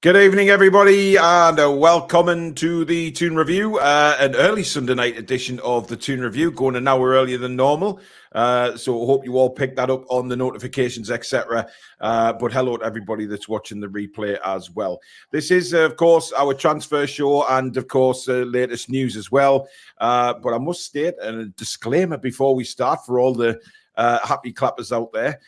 Good evening, everybody, and welcome to the Toon Review, an early Sunday night edition of the Toon Review, going an hour earlier than normal. So I hope you all picked that up on the notifications, etc. But hello to everybody that's watching the replay as well. This is, of course, our transfer show and, of course, latest news as well. But I must state a disclaimer before we start for all the happy clappers out there.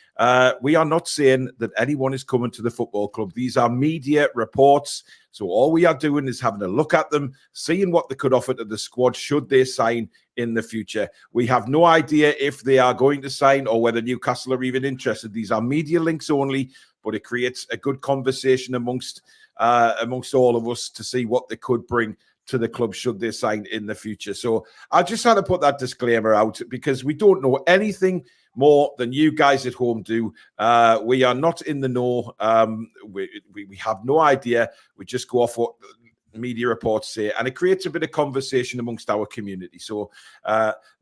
We are not saying that anyone is coming to the football club. These are media reports. So all we are doing is having a look at them, seeing what they could offer to the squad should they sign in the future. We have no idea if they are going to sign or whether Newcastle are even interested. These are media links only, but it creates a good conversation amongst all of us to see what they could bring to the club should they sign in the future. So I just had to put that disclaimer out because we don't know anything more than you guys at home do. We are not in the know. We have no idea. We just go off what media reports say, and it creates a bit of conversation amongst our community. So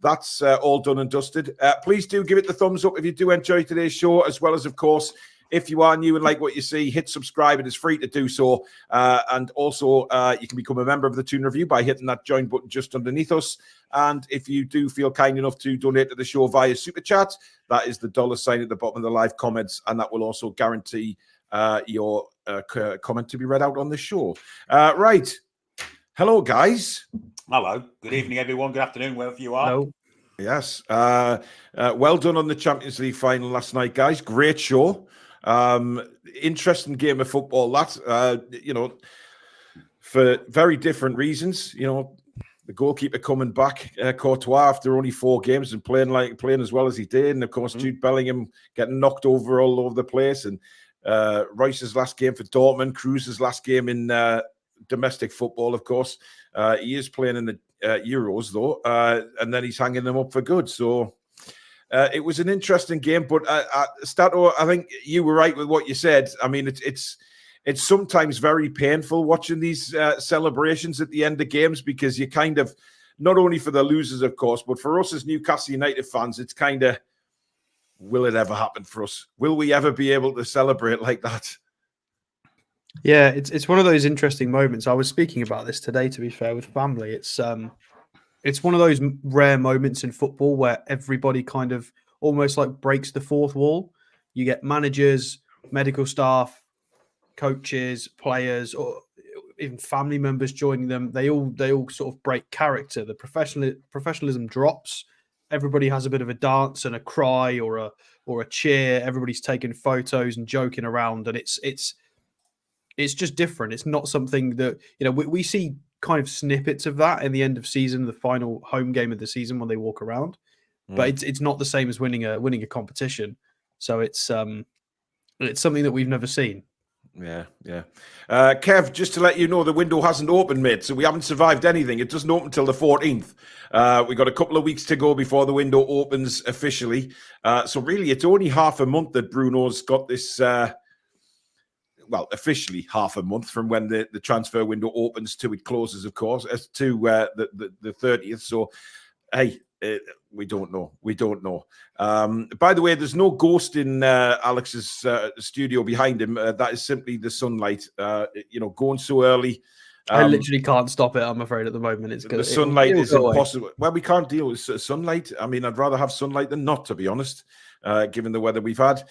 that's all done and dusted. Please do give it the thumbs up if you do enjoy today's show, as well as, of course, if you are new and like what you see, hit subscribe. It is free to do so. And also, you can become a member of the Toon Review by hitting that join button just underneath us. And if you do feel kind enough to donate to the show via Super Chat, that is the $ at the bottom of the live comments. And that will also guarantee your comment to be read out on the show. Right. Hello, guys. Hello. Good evening, everyone. Good afternoon, wherever you are. Hello. Yes. Well done on the Champions League final last night, guys. Great show. Interesting game of football, that, for very different reasons. The goalkeeper coming back, Courtois, after only 4 games and playing as well as he did. And of course, Jude Bellingham getting knocked over all over the place. And Rice's last game for Dortmund, Cruz's last game in domestic football, of course. He is playing in the Euros, though, and then he's hanging them up for good. So it was an interesting game, but Stato, I think you were right with what you said. I mean, it's sometimes very painful watching these celebrations at the end of games, because you kind of, not only for the losers, of course, but for us as Newcastle United fans, it's kind of, will it ever happen for us? Will we ever be able to celebrate like that? Yeah, it's one of those interesting moments. I was speaking about this today, to be fair, with family. It's one of those rare moments in football where everybody kind of almost like breaks the fourth wall. You get managers, medical staff, coaches, players, or even family members joining them. They all sort of break character. The professionalism drops. Everybody has a bit of a dance and a cry or a cheer. Everybody's taking photos and joking around, and it's just different. It's not something that, we see kind of snippets of that in the end of season, the final home game of the season when they walk around, but it's not the same as winning a competition. So it's something that we've never seen. Yeah. Kev, just to let you know, the window hasn't opened, mate, so we haven't survived anything. It doesn't open until the 14th. We've got a couple of weeks to go before the window opens officially. So really, it's only half a month that Bruno's got this... officially half a month from when the transfer window opens to it closes, of course, as to the 30th. So, hey, we don't know. By the way, there's no ghost in Alex's studio behind him. That is simply the sunlight. Going so early. I literally can't stop it, I'm afraid, at the moment. The sunlight is impossible. Well, we can't deal with sunlight. I mean, I'd rather have sunlight than not, to be honest, given the weather we've had.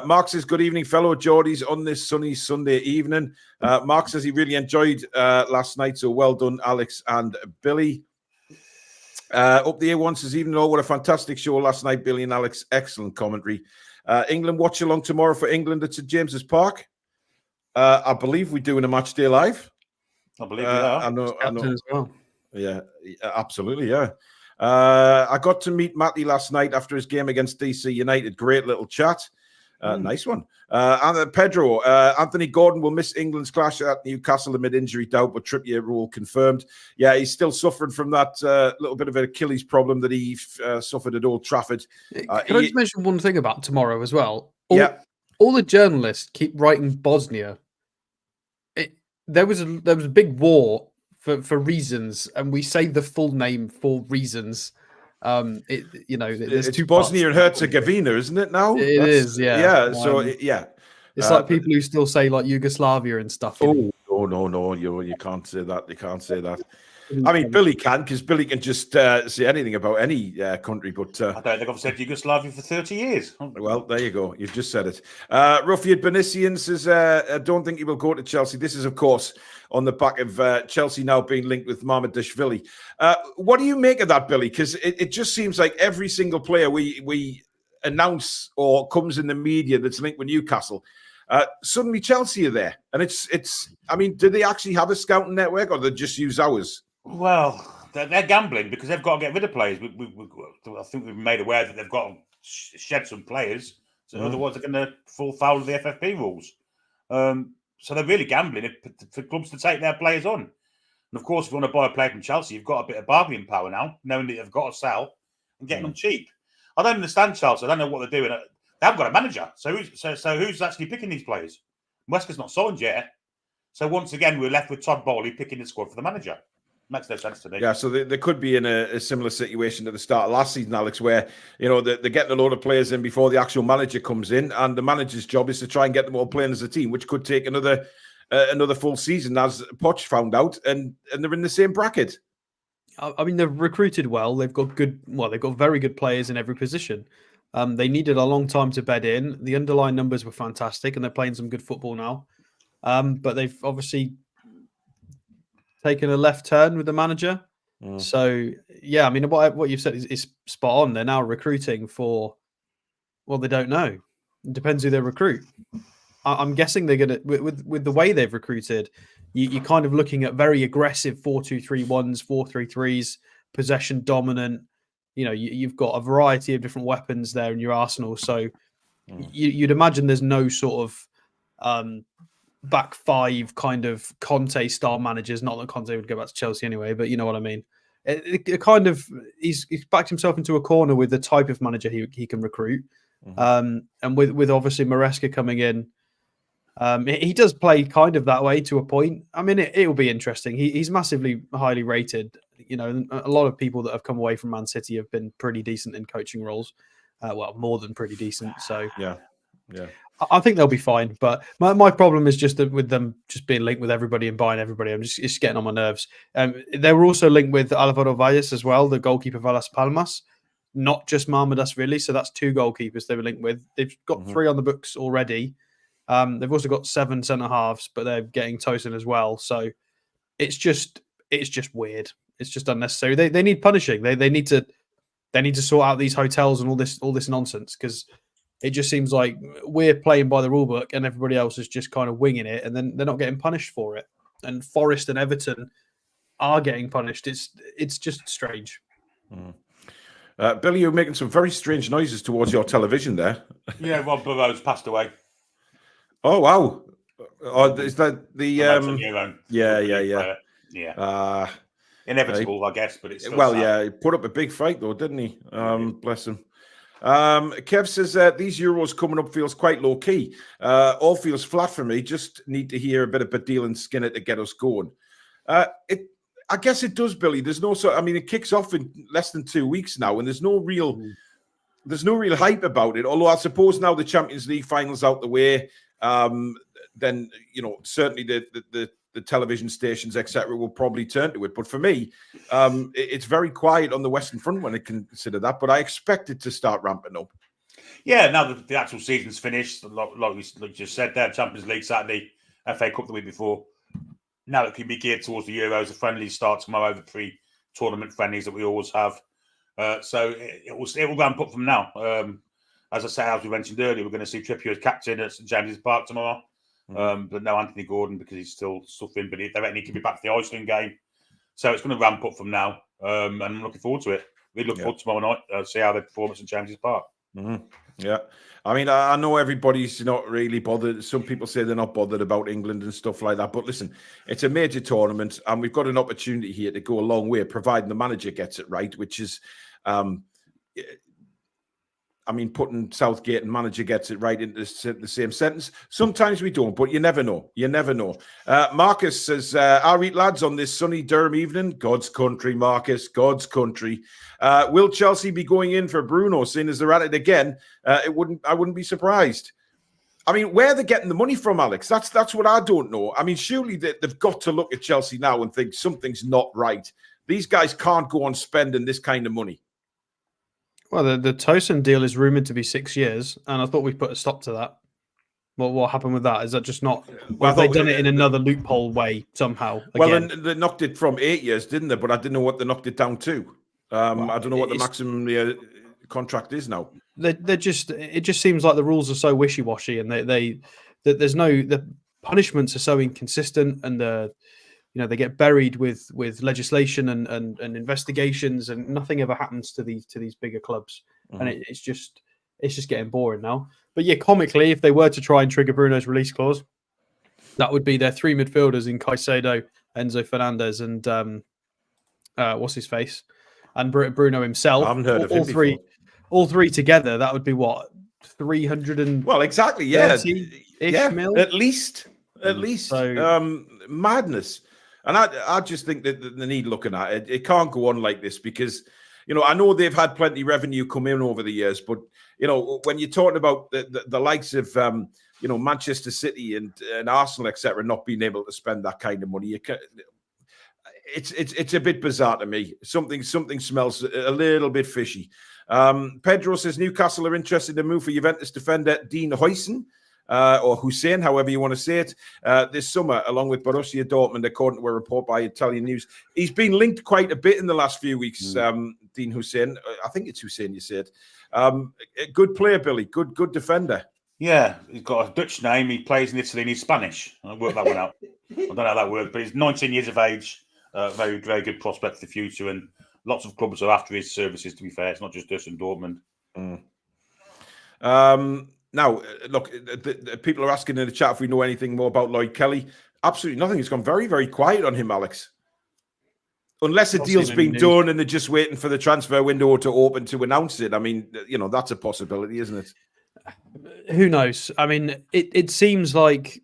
Mark says, good evening, fellow Geordies, on this sunny Sunday evening. Mark says he really enjoyed last night, so well done, Alex and Billy. Up the A1 says, even though what a fantastic show last night, Billy and Alex, excellent commentary. England watch along tomorrow for England at St James's Park. I believe we're doing a match day live. I believe we are. I know as well. Yeah, absolutely. Yeah. I got to meet Matty last night after his game against DC United. Great little chat. Nice one. And Pedro, Anthony Gordon will miss England's clash at Newcastle amid injury doubt, but Trippier rule confirmed. Yeah, he's still suffering from that little bit of an Achilles problem that he suffered at Old Trafford. Can I just mention one thing about tomorrow as well? All the journalists keep writing Bosnia. There was a big war for reasons, and we say the full name for reasons. There's it's two Bosnia and Herzegovina, isn't it now? It is, yeah. Yeah. So yeah, It's like people who still say like Yugoslavia and stuff. No, you can't say that. You can't say that. I mean, Billy can, because Billy can just say anything about any country. But I don't think I've said Yugoslavia for 30 years. Well, there you go. You've just said it. Rufiad Benisian says, I don't think he will go to Chelsea. This is, of course, on the back of Chelsea now being linked with Mamadashvili. What do you make of that, Billy? Because it just seems like every single player we announce or comes in the media that's linked with Newcastle, suddenly Chelsea are there. And it's. I mean, do they actually have a scouting network, or they just use ours? Well, they're gambling because they've got to get rid of players. I think we've made aware that they've got to shed some players, so otherwise they're going to fall foul of the FFP rules. So they're really gambling for clubs to take their players on. And of course, if you want to buy a player from Chelsea, you've got a bit of bargaining power now, knowing that you've got to sell and getting them cheap. I don't understand Chelsea. I don't know what they're doing. They haven't got a manager. So who's actually picking these players? Wesker's not signed yet. So once again, we're left with Todd Bowley picking the squad for the manager. Makes no sense to me. Yeah, so they could be in a similar situation to the start of last season, Alex, where they're getting a load of players in before the actual manager comes in, and the manager's job is to try and get them all playing as a team, which could take another full season, as Poch found out, and they're in the same bracket. I mean, they've recruited well. They've got very good players in every position. They needed a long time to bed in. The underlying numbers were fantastic, and they're playing some good football now. But they've obviously taken a left turn with the manager. So, yeah, I mean, what you've said is spot on. They're now recruiting for, well, they don't know. It depends who they recruit. I'm guessing they're going to, with the way they've recruited, you're kind of looking at very aggressive 4-2-3-1s, 4-3-3s, possession dominant. You've got a variety of different weapons there in your arsenal. So you'd imagine there's no sort of back five kind of Conte style managers. Not that Conte would go back to Chelsea anyway, but you know what I mean. It kind of he's backed himself into a corner with the type of manager he can recruit. And with obviously Maresca coming in, he does play kind of that way to a point. I mean, it will be interesting. He's massively highly rated. A lot of people that have come away from Man City have been pretty decent in coaching roles. Well, more than pretty decent. So yeah. I think they'll be fine. But my problem is just that with them just being linked with everybody and buying everybody, it's getting on my nerves. They were also linked with Alvaro Valles as well, the goalkeeper of Las Palmas, not just Mamadashvili. So that's two goalkeepers they were linked with. They've got 3 on the books already. They've also got 7 centre halves, but they're getting Tosin as well. So it's just weird. It's just unnecessary. They need punishing. They need to sort out these hotels and all this nonsense, because it just seems like we're playing by the rule book and everybody else is just kind of winging it, and then they're not getting punished for it. And Forest and Everton are getting punished. It's just strange. Billy, you're making some very strange noises towards your television there. Yeah, Rob Burrows passed away. Oh wow! Oh, is that the Yeah. Inevitable, I guess, but it's he put up a big fight though, didn't he? Bless him. Kev says these Euros coming up feels quite low key. All feels flat for me. Just need to hear a bit of Badil and Skinner to get us going. I guess it does, Billy. There's no it kicks off in less than 2 weeks now, and there's no real hype about it. Although I suppose now the Champions League finals out the way, then certainly the television stations, etc., will probably turn to it. But for me, it's very quiet on the Western Front when I consider that. But I expect it to start ramping up. Yeah, now that the actual season's finished, like we just said there, Champions League Saturday, FA Cup the week before. Now it can be geared towards the Euros. The friendlies start tomorrow, the pre-tournament friendlies that we always have. So it will ramp up from now. As I say, as we mentioned earlier, we're going to see Trippier as captain at St James's Park tomorrow. But no Anthony Gordon because he's still suffering. But they reckon he could be back for the Iceland game. So it's going to ramp up from now. And I'm looking forward to it. We look forward to tomorrow night, see how they perform at St James's Park. Yeah. I mean, I know everybody's not really bothered. Some people say they're not bothered about England and stuff like that. But listen, it's a major tournament and we've got an opportunity here to go a long way, providing the manager gets it right, which is, putting Southgate and manager gets it right into the same sentence. Sometimes we don't, but you never know. You never know. Marcus says, I'll eat lads on this sunny Durham evening. God's country, Marcus, God's country. Will Chelsea be going in for Bruno, seeing as they're at it again? I wouldn't be surprised. I mean, where are they getting the money from, Alex? That's what I don't know. I mean, surely they've got to look at Chelsea now and think something's not right. These guys can't go on spending this kind of money. Well, the Tosin deal is rumoured to be 6 years, and I thought we put a stop to that. Well, what happened with that? Is that just not... Well, have they done it in another loophole way somehow? Well, they knocked it from 8 years, didn't they? But I didn't know what they knocked it down to. I don't know what the maximum contract is now. It just seems like the rules are so wishy-washy, and the punishments are so inconsistent, and they get buried with legislation and investigations, and nothing ever happens to these bigger clubs, and it's just getting boring now. But yeah, comically, if they were to try and trigger Bruno's release clause, that would be their 3 midfielders in Caicedo, Enzo Fernandez, and what's his face, and Bruno himself. I haven't heard of him before. All three together, that would be what, 300 and exactly, mil? At least. So, madness. And I just think that they need looking at it. It can't go on like this because, I know they've had plenty of revenue come in over the years, but, when you're talking about the likes of, Manchester City and Arsenal, etc., not being able to spend that kind of money, it's a bit bizarre to me. Something smells a little bit fishy. Pedro says Newcastle are interested in a move for Juventus defender Dean Huijsen, or Huijsen, however you want to say it, this summer, along with Borussia Dortmund, according to a report by Italian News. He's been linked quite a bit in the last few weeks, Dean Huijsen. I think it's Huijsen, you said. A good player, Billy. Good defender. Yeah, he's got a Dutch name. He plays in Italy and he's Spanish. I worked that one out. I don't know how that works, but he's 19 years of age. Very, very good prospect for the future, and lots of clubs are after his services, to be fair. It's not just us and Dortmund. Now, look, people are asking in the chat if we know anything more about Lloyd Kelly. Absolutely nothing. It's gone very, very quiet on him, Alex. Unless a deal's been done and they're just waiting for the transfer window to open to announce it. I mean, that's a possibility, isn't it? Who knows? I mean, it seems like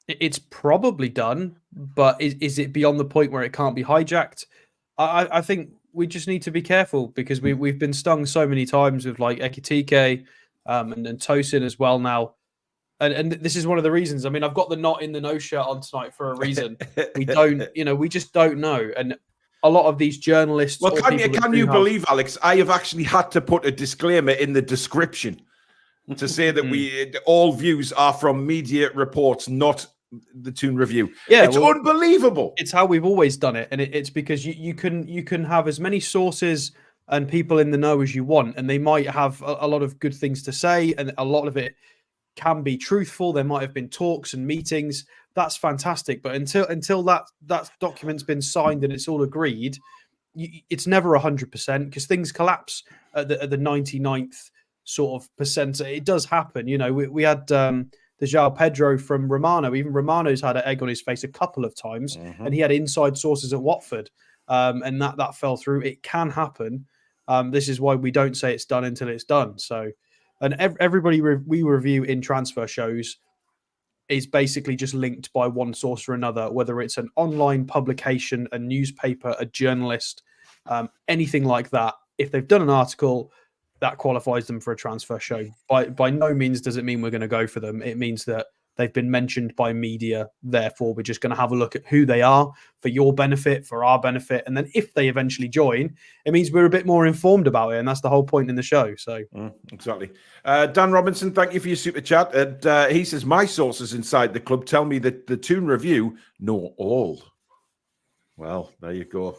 it's probably done, but is it beyond the point where it can't be hijacked? I think we just need to be careful because we've been stung so many times with like Ekitike and Tosin as well now. And this is one of the reasons. I mean, I've got the not in the know shirt on tonight for a reason. We don't, we just don't know. And a lot of these journalists. Well, can you believe, Alex? I have actually had to put a disclaimer in the description to say that all views are from media reports, not the Toon Review. Yeah, it's unbelievable. It's how we've always done it, and it's because you can have as many sources and people in the know as you want, and they might have a lot of good things to say, and a lot of it can be truthful. There might have been talks and meetings. That's fantastic, but until that document's been signed and it's all agreed, it's never 100% because things collapse at the 99th sort of percent. It does happen. We had the João Pedro from Romano. Even Romano's had an egg on his face a couple of times, and he had inside sources at Watford, and that fell through. It can happen. This is why we don't say it's done until it's done. So, and everybody we review in transfer shows is basically just linked by one source or another, whether it's an online publication, a newspaper, a journalist, anything like that. If they've done an article, that qualifies them for a transfer show. By no means does it mean we're going to go for them. It means that they've been mentioned by media. Therefore, we're just going to have a look at who they are for your benefit, for our benefit. And then if they eventually join, it means we're a bit more informed about it. And that's the whole point in the show. So exactly. Dan Robinson, thank you for your super chat. And he says, my sources inside the club tell me that the Toon Review know all. Well, there you go.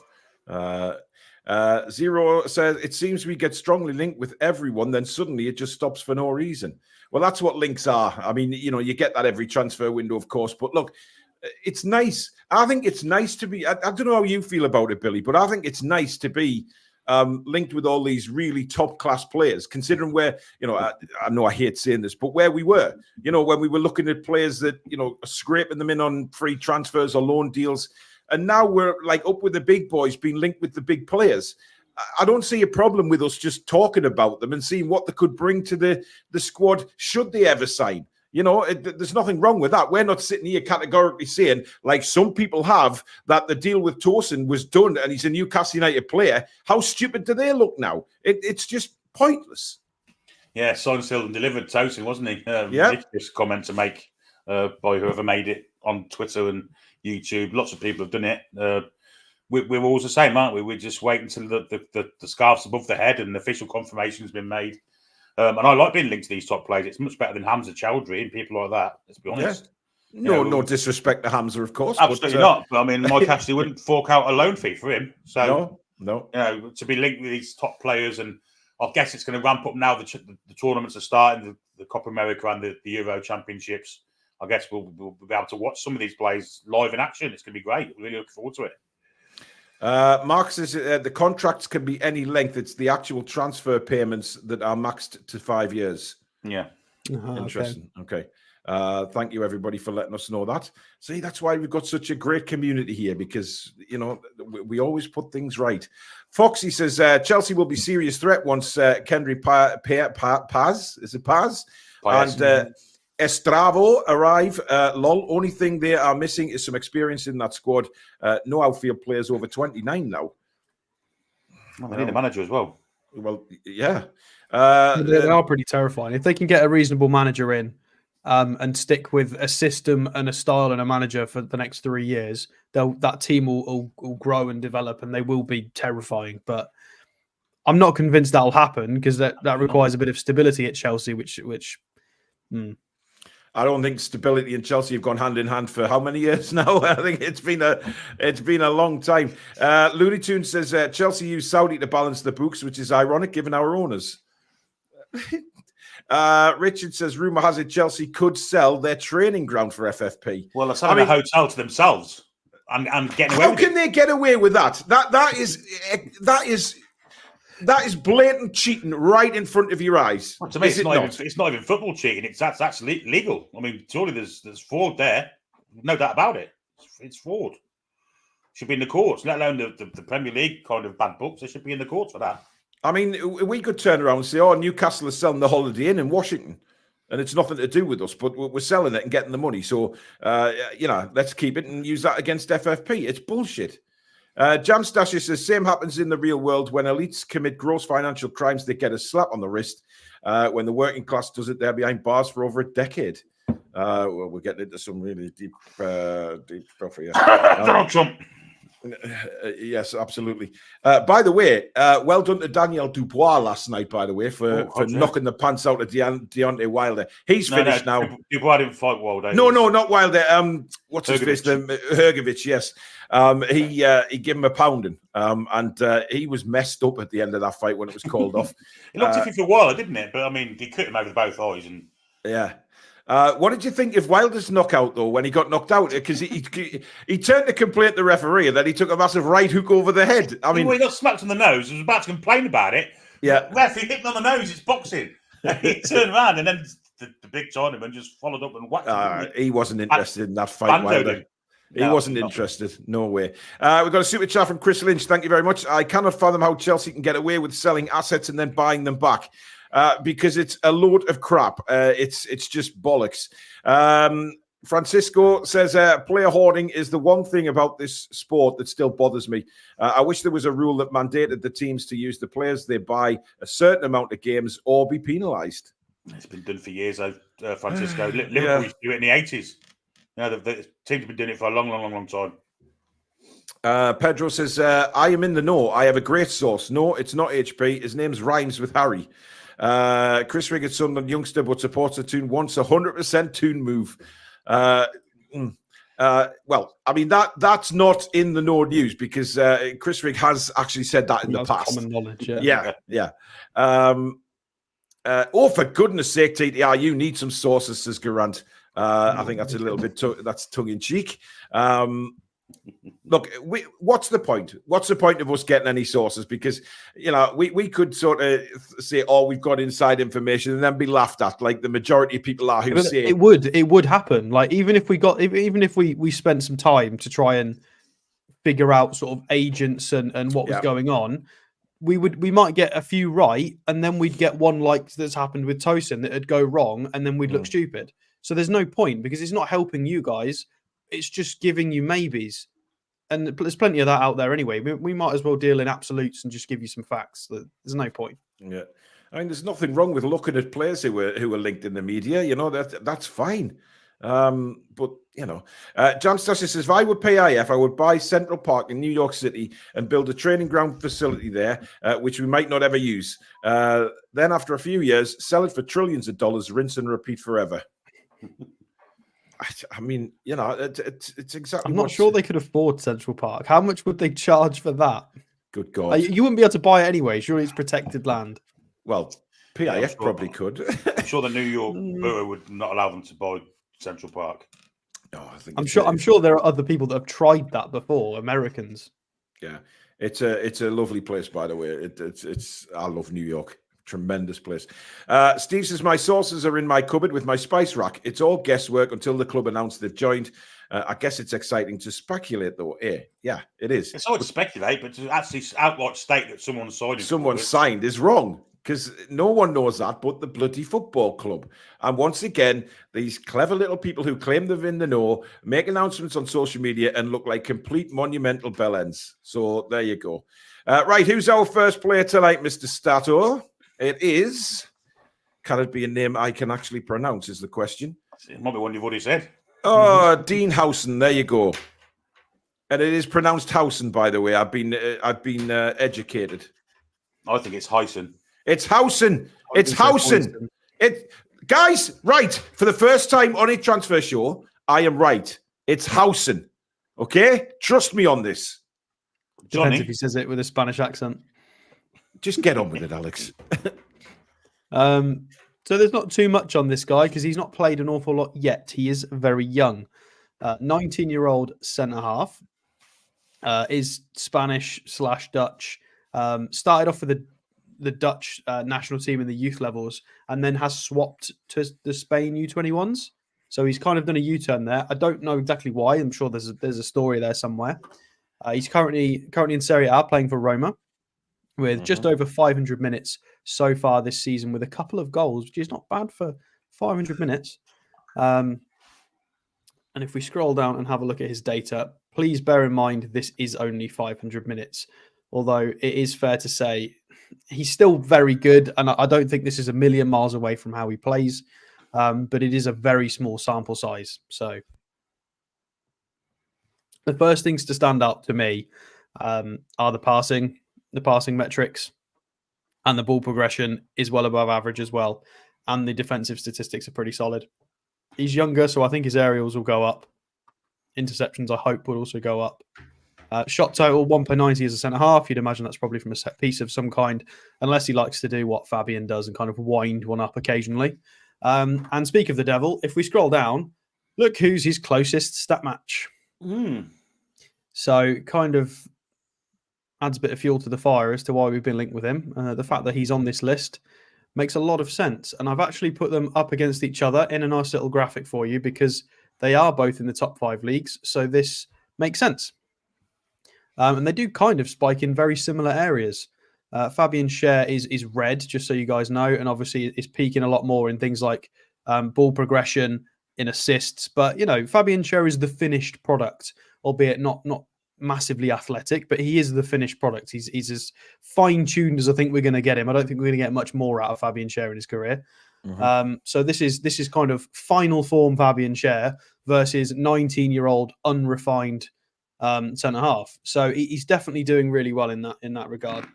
Zero says, it seems we get strongly linked with everyone, then suddenly it just stops for no reason. Well, that's what links are. I mean, you get that every transfer window, of course. But look, it's nice. I think it's nice to be, I don't know how you feel about it, Billy, but I think it's nice to be linked with all these really top-class players, considering where, I know I hate saying this, but where we were, when we were looking at players that, scraping them in on free transfers or loan deals. And now we're like up with the big boys, being linked with the big players. I don't see a problem with us just talking about them and seeing what they could bring to the squad should they ever sign. There's nothing wrong with that. We're not sitting here categorically saying, like some people have, that the deal with Tosin was done and he's a Newcastle United player. How stupid do they look now? It's just pointless. Yeah, signed, sealed, and delivered. Tosin, wasn't he? Ridiculous comment to make by whoever made it on Twitter and YouTube. Lots of people have done it. We're always the same, aren't we? We just wait until the scarf's above the head and the official confirmation has been made. And I like being linked to these top players. It's much better than Hamza Chowdhury and people like that. Let's be honest. Yeah. No disrespect to Hamza, of course. Absolutely not. But I mean, Mike Ashley wouldn't fork out a loan fee for him. So no. To be linked with these top players, and I guess it's going to ramp up now. The tournaments are starting, the Copa America and the Euro Championships. I guess we'll be able to watch some of these players live in action. It's going to be great. Really looking forward to it. Mark says the contracts can be any length. It's the actual transfer payments that are maxed to 5 years. Yeah. Interesting. Okay. Thank you, everybody, for letting us know that. See, that's why we've got such a great community here, because, we always put things right. Foxy says Chelsea will be serious threat once Kendry Paz, is it Paz? And Estravo arrive. Only thing they are missing is some experience in that squad. No outfield players over 29 now. Well, they need a manager as well. Well, yeah. They are pretty terrifying. If they can get a reasonable manager in and stick with a system and a style and a manager for the next 3 years, that team will grow and develop, and they will be terrifying. But I'm not convinced that'll happen, because that requires a bit of stability at Chelsea, which I don't think stability and Chelsea have gone hand in hand for how many years now? I think it's been a long time. Looney Tunes says Chelsea use Saudi to balance the books, which is ironic given our owners. Richard says rumor has it Chelsea could sell their training ground for FFP. Well, they're selling a hotel to themselves. I'm getting away. How can they get away with that? That is blatant cheating right in front of your eyes. Well, to me, it's not even football cheating. That's legal. I mean, surely there's fraud there. No doubt about it. It's fraud. Should be in the courts, let alone the Premier League kind of bad books. They should be in the courts for that. I mean, we could turn around and say, Newcastle is selling the Holiday Inn in Washington, and it's nothing to do with us, but we're selling it and getting the money. So, let's keep it and use that against FFP. It's bullshit. Jam Stasher says, same happens in the real world. When elites commit gross financial crimes, they get a slap on the wrist. When the working class does it, they're behind bars for over a decade. Well, we're getting into some really deep stuff here. Donald Trump. Yes, absolutely. By the way, well done to Daniel Dubois last night, by the way, for knocking the pants out of Deontay Wilder. He's finished now. Dubois didn't fight Wilder. No, not Wilder. What's his face? Hergovich, yes. He gave him a pounding, and he was messed up at the end of that fight when it was called off. It looked iffy for Wilder, didn't it? But I mean, he cut him over both eyes, and yeah. What did you think of Wilder's knockout, though, when he got knocked out? Because he turned to complain to the referee, and then he took a massive right hook over the head. I mean, he got smacked on the nose. He was about to complain about it. Yeah. Ref, he hit him on the nose. It's boxing. He turned around, and then the big Chinaman just followed up and whacked him. He wasn't interested in that fight, Wilder. He wasn't interested. No way. We've got a super chat from Chris Lynch. Thank you very much. I cannot fathom how Chelsea can get away with selling assets and then buying them back. Because it's a load of crap. It's just bollocks. Francisco says player hoarding is the one thing about this sport that still bothers me. I wish there was a rule that mandated the teams to use the players they buy a certain amount of games or be penalised. It's been done for years, Francisco. Liverpool used to do it in the 80s. The teams have been doing it for a long time. Pedro says, I am in the know. I have a great source. No, it's not HP. His name's rhymes with Harry. Chris Riggett's Sunderland youngster, but supports the Toon, wants 100% Toon move. Well, I mean, that's not in the no news, because Chris Rigg has actually said that in the past. Common knowledge, yeah. For goodness sake, TTR, you need some sources, says Garant. I think that's a little bit that's tongue in cheek. Look, what's the point? What's the point of us getting any sources? Because we could sort of say, we've got inside information, and then be laughed at, like the majority of people are who say it would happen. Like even if we spent some time to try and figure out sort of agents and what was going on, we might get a few right, and then we'd get one like that's happened with Tosin that'd go wrong, and then we'd look stupid. So there's no point, because it's not helping you guys. It's just giving you maybes. And there's plenty of that out there anyway. We might as well deal in absolutes and just give you some facts. There's no point. Yeah. I mean, there's nothing wrong with looking at players who are linked in the media. You know, that's fine. But you know, John Stassi says, if I would pay IF, I would buy Central Park in New York City and build a training ground facility there, which we might not ever use. Then after a few years, sell it for trillions of dollars, rinse and repeat forever. I mean, you know, it's exactly. I'm not sure they could afford Central Park. How much would they charge for that? Good God. You wouldn't be able to buy it anyway. Surely it's protected land. Well, PIF probably could. I'm sure the New York Borough would not allow them to buy Central Park. No, I think I'm sure there are other people that have tried that before. Americans. Yeah, it's a lovely place, by the way. It's I love New York. Tremendous place. Steve says, my sauces are in my cupboard with my spice rack. It's all guesswork until the club announced they've joined. I guess it's exciting to speculate, though. Yeah, it is. It's always speculate, but to actually outright state that someone signed is wrong, because no one knows that but the bloody football club. And once again, these clever little people who claim they're in the know make announcements on social media and look like complete monumental bellends. So there you go. Right, who's our first player tonight, Mr. Stato? It is. Can it be a name I can actually pronounce is the question. It might be one you've already said. Oh, Dean Huijsen. There you go. And it is pronounced Huijsen, by the way. I've been educated. I think it's Huijsen. It's Huijsen. It's Huijsen. Guys, right. For the first time on a transfer show, I am right. It's Huijsen. Okay? Trust me on this. Johnny. Depends if he says it with a Spanish accent. Just get on with it, Alex. So there's not too much on this guy because he's not played an awful lot yet. He is very young. 19-year-old centre-half. Is Spanish/Dutch. Started off with the Dutch national team in the youth levels and then has swapped to the Spain U21s. So he's kind of done a U-turn there. I don't know exactly why. I'm sure there's a story there somewhere. He's currently in Serie A playing for Roma with just over 500 minutes so far this season with a couple of goals, which is not bad for 500 minutes. And if we scroll down and have a look at his data, please bear in mind this is only 500 minutes. Although it is fair to say he's still very good. And I don't think this is a million miles away from how he plays. But it is a very small sample size. So the first things to stand out to me are the passing metrics, and the ball progression is well above average as well. And the defensive statistics are pretty solid. He's younger, so I think his aerials will go up. Interceptions, I hope, will also go up. Shot total, 1.90 as a centre-half. You'd imagine that's probably from a set piece of some kind, unless he likes to do what Fabian does and kind of wind one up occasionally. And speak of the devil, if we scroll down, look who's his closest stat match. So kind of adds a bit of fuel to the fire as to why we've been linked with him. The fact that he's on this list makes a lot of sense. And I've actually put them up against each other in a nice little graphic for you because they are both in the top 5 leagues. So this makes sense. And they do kind of spike in very similar areas. Fabian's share is red, just so you guys know. And obviously is peaking a lot more in things like ball progression, in assists. But, you know, Fabian's share is the finished product, albeit not massively athletic, but he is the finished product. He's as fine-tuned as I think we're going to get him. I don't think we're going to get much more out of Fabian Schär in his career. So this is kind of final form Fabian Schär versus 19-year-old unrefined centre-half. So he's definitely doing really well in that regard.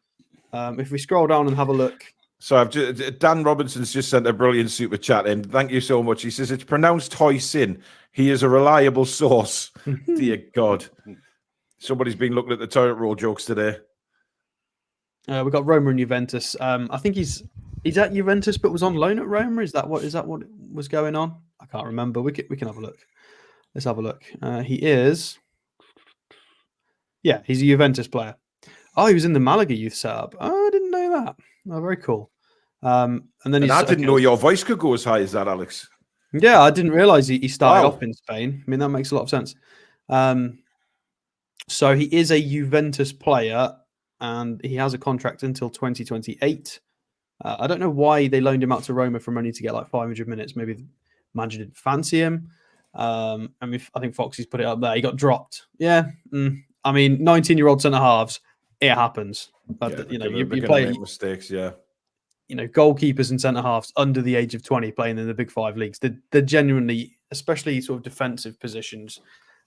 If we scroll down and have a look. So Dan Robinson's just sent a brilliant super chat in. Thank you so much. He says it's pronounced Huijsen. He is a reliable source. Dear God. Somebody's been looking at the toilet roll jokes today. We've got Roma and Juventus. I think he's at Juventus, but was on loan at Roma. Is that what was going on? I can't remember. We can have a look. Let's have a look. He is. Yeah, he's a Juventus player. Oh, he was in the Malaga youth setup. Oh, I didn't know that. Oh, very cool. And I didn't know your voice could go as high as that, Alex. Yeah, I didn't realize he started off in Spain. I mean, that makes a lot of sense. So he is a Juventus player, and he has a contract until 2028. I don't know why they loaned him out to Roma for money to get like 500 minutes. Maybe the manager didn't fancy him. I think Foxy's put it up there. He got dropped. Yeah. I mean, 19-year-old centre-halves, it happens. But, you play mistakes, yeah. goalkeepers and centre halves under the age of 20 playing in the big 5 leagues. They're genuinely, especially sort of defensive positions,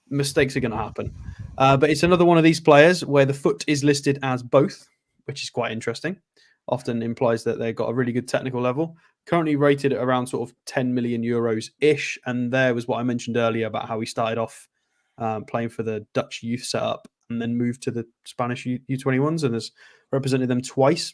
mistakes are going to happen. But it's another one of these players where the foot is listed as both, which is quite interesting. Often implies that they've got a really good technical level. Currently rated at around sort of 10 million euros-ish. And there was what I mentioned earlier about how he started off playing for the Dutch youth setup and then moved to the Spanish U21s and has represented them twice.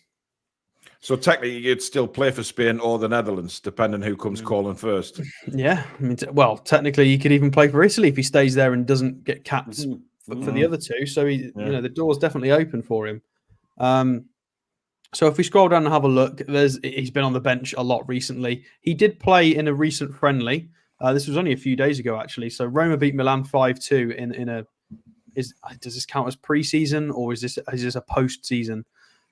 So technically, you'd still play for Spain or the Netherlands, depending who comes calling first. Yeah, I mean, technically, he could even play for Italy if he stays there and doesn't get capped for the other two. So the door's definitely open for him. So if we scroll down and have a look, he's been on the bench a lot recently. He did play in a recent friendly. This was only a few days ago, actually. So Roma beat Milan 5-2 in a. Does this count as pre-season or is this a post-season?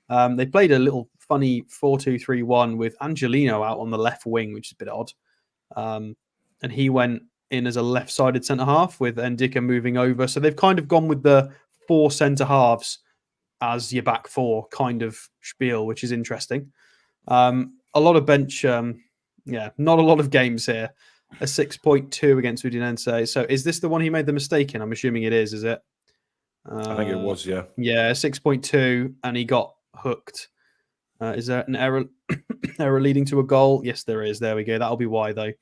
They played a little funny 4-2-3-1 with Angelino out on the left wing, which is a bit odd. And he went in as a left-sided centre-half with Ndicka moving over. So they've kind of gone with the 4 centre-halves as your back 4 kind of spiel, which is interesting. A lot of bench, not a lot of games here. A 6.2 against Udinese. So is this the one he made the mistake in? I'm assuming it is it? I think it was, yeah. Yeah, 6.2, and he got hooked. Is there an error leading to a goal? Yes, there is. There we go. That'll be why, though.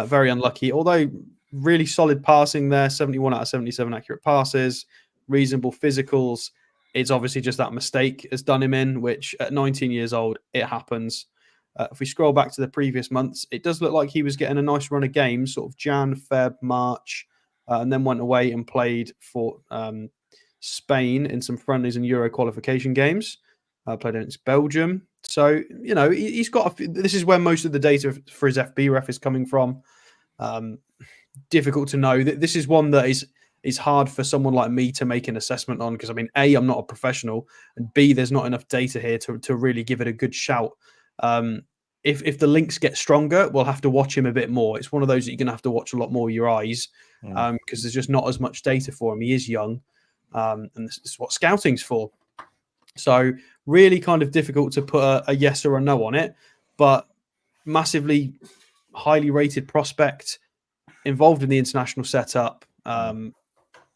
Very unlucky. Although really solid passing there, 71 out of 77 accurate passes, reasonable physicals. It's obviously just that mistake has done him in, which at 19 years old, it happens. If we scroll back to the previous months, it does look like he was getting a nice run of games, sort of Jan, Feb, March, and then went away and played for Spain in some friendlies and Euro qualification games. Played against Belgium. So, he's got this is where most of the data for his FB ref is coming from. Difficult to know. This is one that is hard for someone like me to make an assessment on because, I mean, A, I'm not a professional, and B, there's not enough data here to really give it a good shout. If the links get stronger, we'll have to watch him a bit more. It's one of those that you're going to have to watch a lot more with your eyes because there's just not as much data for him. He is young, and this is what scouting's for. So really kind of difficult to put a yes or a no on it, but massively highly rated prospect involved in the international setup.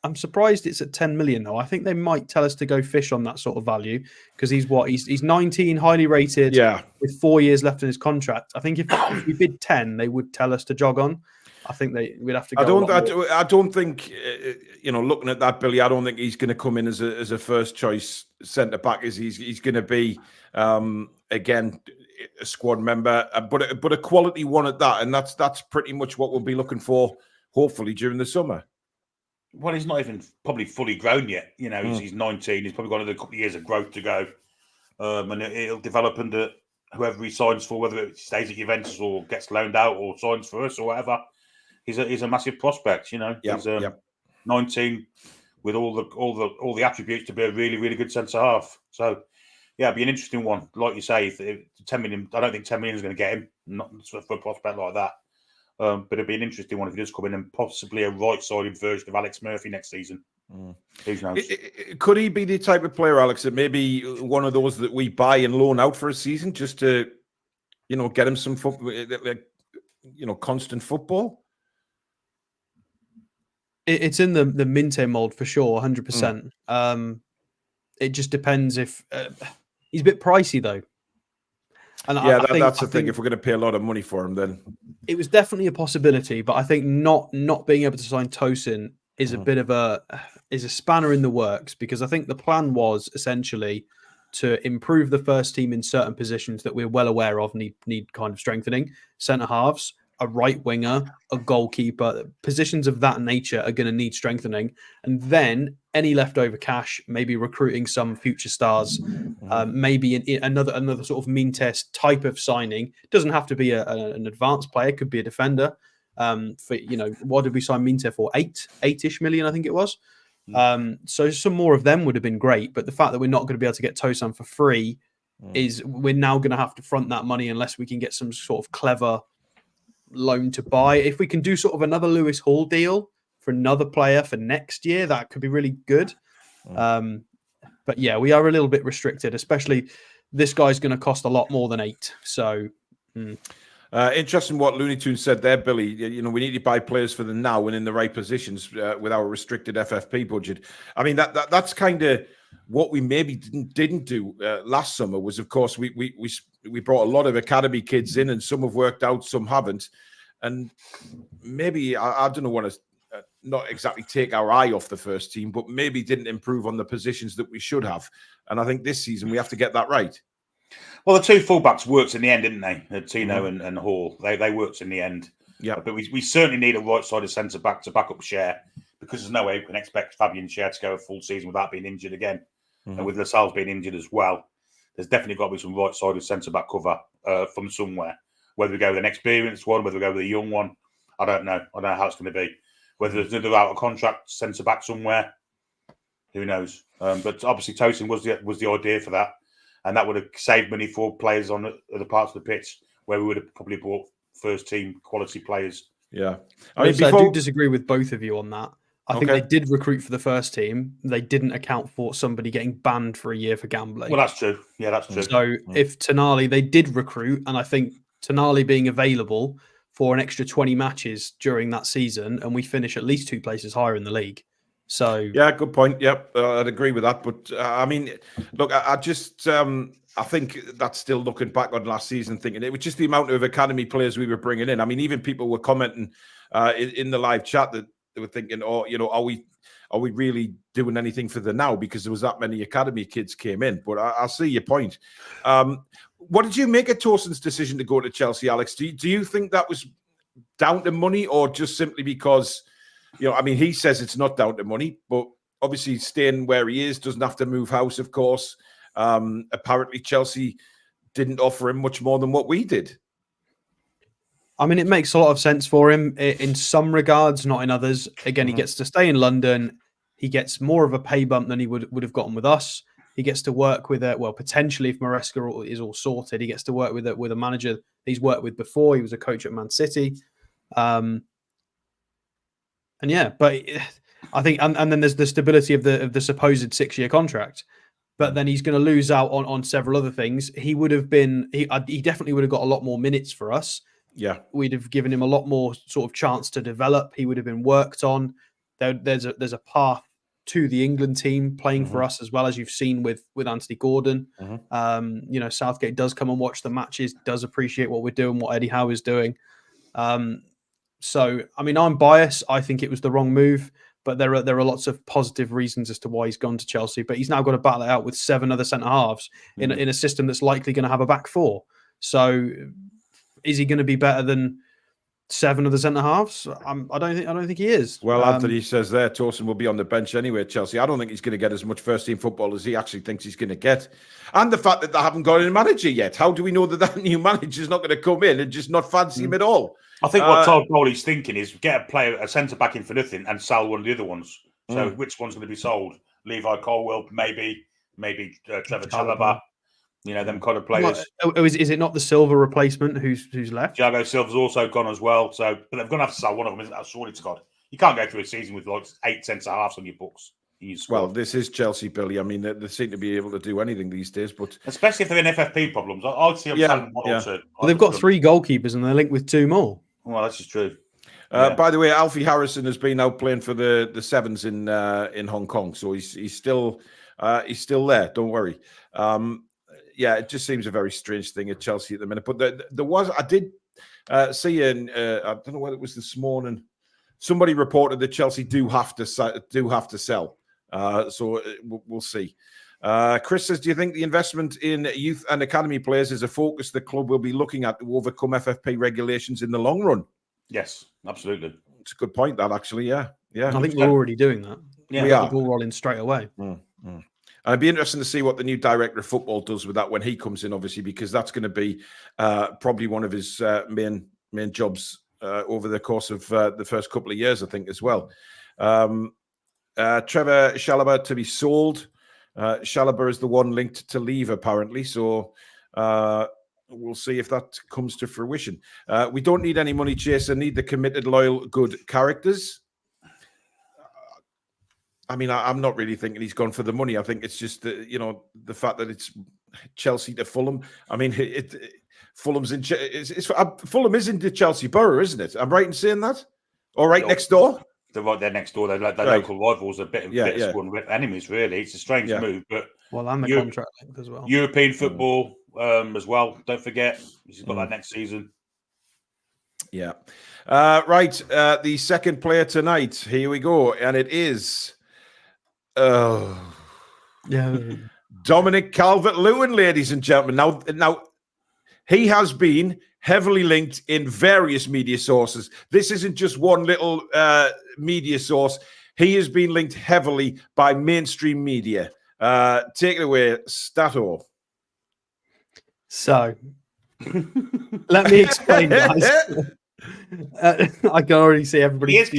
I'm surprised it's at 10 million though. I think they might tell us to go fish on that sort of value because he's 19, highly rated, with 4 years left in his contract. I think if we bid 10, they would tell us to jog on. I think we'd have to go. I don't think looking at that, Billy, I don't think he's going to come in as a first choice centre back. He's going to be again a squad member, but a quality one at that, and that's pretty much what we'll be looking for, hopefully during the summer. Well, he's not even probably fully grown yet. He's 19. He's probably got another couple of years of growth to go, and it'll develop under whoever he signs for, whether it stays at Juventus or gets loaned out or signs for us or whatever. He's a massive prospect. He's 19 with all the attributes to be a really, really good centre half. So it'd be an interesting one. Like you say, if 10 million, I don't think 10 million is going to get him. Not for a prospect like that. But it'd be an interesting one if he does come in and possibly a right-sided version of Alex Murphy next season. Who knows? Could he be the type of player, Alex, that maybe one of those that we buy and loan out for a season just to, get him some constant football? It's in the Minte mold for sure, 100%. It just depends if he's a bit pricey though. And that's the thing. If we're going to pay a lot of money for him, then it was definitely a possibility. But I think not being able to sign Tosin is a bit of a spanner in the works because I think the plan was essentially to improve the first team in certain positions that we're well aware of need kind of strengthening. Centre halves, a right winger, a goalkeeper, positions of that nature are going to need strengthening. And then any leftover cash, maybe recruiting some future stars, maybe in another sort of mean test type of signing. It doesn't have to be an advanced player. It could be a defender. What did we sign Minte for? 8-ish million, I think it was. So some more of them would have been great. But the fact that we're not going to be able to get Tosin for free is we're now going to have to front that money unless we can get some sort of clever loan to buy. If we can do sort of another Lewis Hall deal for another player for next year, that could be really good. But yeah, we are a little bit restricted, especially this guy's going to cost a lot more than 8. So. Interesting what Looney Tunes said there, Billy. You know, we need to buy players for the now and in the right positions with our restricted FFP budget. I mean, that's kind of what we maybe didn't do last summer. Was, of course, we brought a lot of academy kids in, and some have worked out, some haven't. And maybe I don't know, want to not exactly take our eye off the first team, but maybe didn't improve on the positions that we should have. And I think this season we have to get that right. Well, the two fullbacks worked in the end, didn't they? Tino and Hall. They worked in the end. Yeah. But we certainly need a right-sided centre-back to back up Schär, because there's no way we can expect Fabian Schär to go a full season without being injured again. And with Lascelles being injured as well, there's definitely got to be some right-sided centre-back cover from somewhere. Whether we go with an experienced one, whether we go with a young one, I don't know. I don't know how it's going to be. Whether there's another out-of-contract centre-back somewhere, who knows? But obviously Tosin was the idea for that. And that would have saved money for players on other parts of the pitch where we would have probably bought first-team quality players. Yeah. I do disagree with both of you on that. I think they did recruit for the first team. They didn't account for somebody getting banned for a year for gambling. Well, that's true. Yeah, that's true. So if Tonali, they did recruit, and I think Tonali being available for an extra 20 matches during that season, and we finish at least 2 places higher in the league. So yeah, good point. Yep, I'd agree with that. But I mean, look, I just I think that's still looking back on last season, thinking it was just the amount of academy players we were bringing in. I mean, even people were commenting in the live chat that they were thinking, "Oh, you know, are we really doing anything for the now?" Because there was that many academy kids came in. But I see your point. What did you make of Tosin's decision to go to Chelsea, Alex? Do you think that was down to money, or just simply because? You know, I mean, he says it's not down to money, but obviously staying where he is, doesn't have to move house, of course. Apparently, Chelsea didn't offer him much more than what we did. I mean, it makes a lot of sense for him in some regards, not in others. Again, he gets to stay in London. He gets more of a pay bump than he would have gotten with us. He gets to work with potentially if Maresca is all sorted, he gets to work with a manager he's worked with before. He was a coach at Man City. And yeah, but I think, and then there's the stability of the supposed 6-year contract. But then he's going to lose out on several other things. He would have been, he definitely would have got a lot more minutes for us. Yeah, we'd have given him a lot more sort of chance to develop. He would have been worked on. There's a path to the England team playing for us as well, as you've seen with Anthony Gordon. You know, Southgate does come and watch the matches, does appreciate what we're doing, what Eddie Howe is doing. So, I mean, I'm biased. I think it was the wrong move, but there are lots of positive reasons as to why he's gone to Chelsea. But he's now got to battle it out with 7 other centre halves in a system that's likely going to have a back 4. So, is he going to be better than 7 of the centre halves? I don't think he is. Well, Anthony says there, Tosin will be on the bench anyway at Chelsea. I don't think he's going to get as much first team football as he actually thinks he's going to get. And the fact that they haven't got a manager yet. How do we know that new manager is not going to come in and just not fancy him at all? I think what Todd Bowley's thinking is get a centre back in for nothing and sell one of the other ones. So which one's going to be sold? Levi Colwill, maybe Trevor Chalobah. You know, them kind of players. Is it not the Silva replacement who's left? Thiago Silva's also gone as well. So, but they're going to have to sell one of them, isn't that? Surely to God, you can't go through a season with like 8 centre halves on your books. Well, this is Chelsea, Billy. I mean, they seem to be able to do anything these days, but especially if they're in FFP problems, I'd see them selling one or two. Well, they've got 3 goalkeepers and they're linked with 2 more. Well, that's just true. By the way, Alfie Harrison has been out playing for the Sevens in Hong Kong, so he's still there. Don't worry. Yeah, it just seems a very strange thing at Chelsea at the minute. But I did see I don't know whether it was this morning. Somebody reported that Chelsea do have to sell. So we'll see. Chris says, do you think the investment in youth and academy players is a focus the club will be looking at to overcome FFP regulations in the long run? Yes, absolutely. It's a good point, that actually. Yeah. I think we're already doing that. Yeah, we are. The ball rolling straight away. And it'd be interesting to see what the new director of football does with that when he comes in, obviously, because that's going to be probably one of his main jobs over the course of the first couple of years, I think, as well. Trevor Chalobah to be sold. Chalobah is the one linked to leave, apparently. So we'll see if that comes to fruition. We don't need any money chaser, need the committed, loyal, good characters. I mean, I'm not really thinking he's gone for the money. I think it's just the fact that it's Chelsea to Fulham. I mean, Fulham is in the Chelsea borough, isn't it? I'm right in saying that? Or right next door? They're right there next door. They're like their local rivals, a bit of enemies, really. It's a strange move, but and the contract length as well. European football as well. Don't forget, he's got that next season. Yeah. Right. The second player tonight. Here we go. And it is Dominic Calvert-Lewin, ladies and gentlemen. Now, he has been heavily linked in various media sources. This isn't just one little media source. He has been linked heavily by mainstream media. Take it away, Stato. So, let me explain, guys. I can already see everybody. He is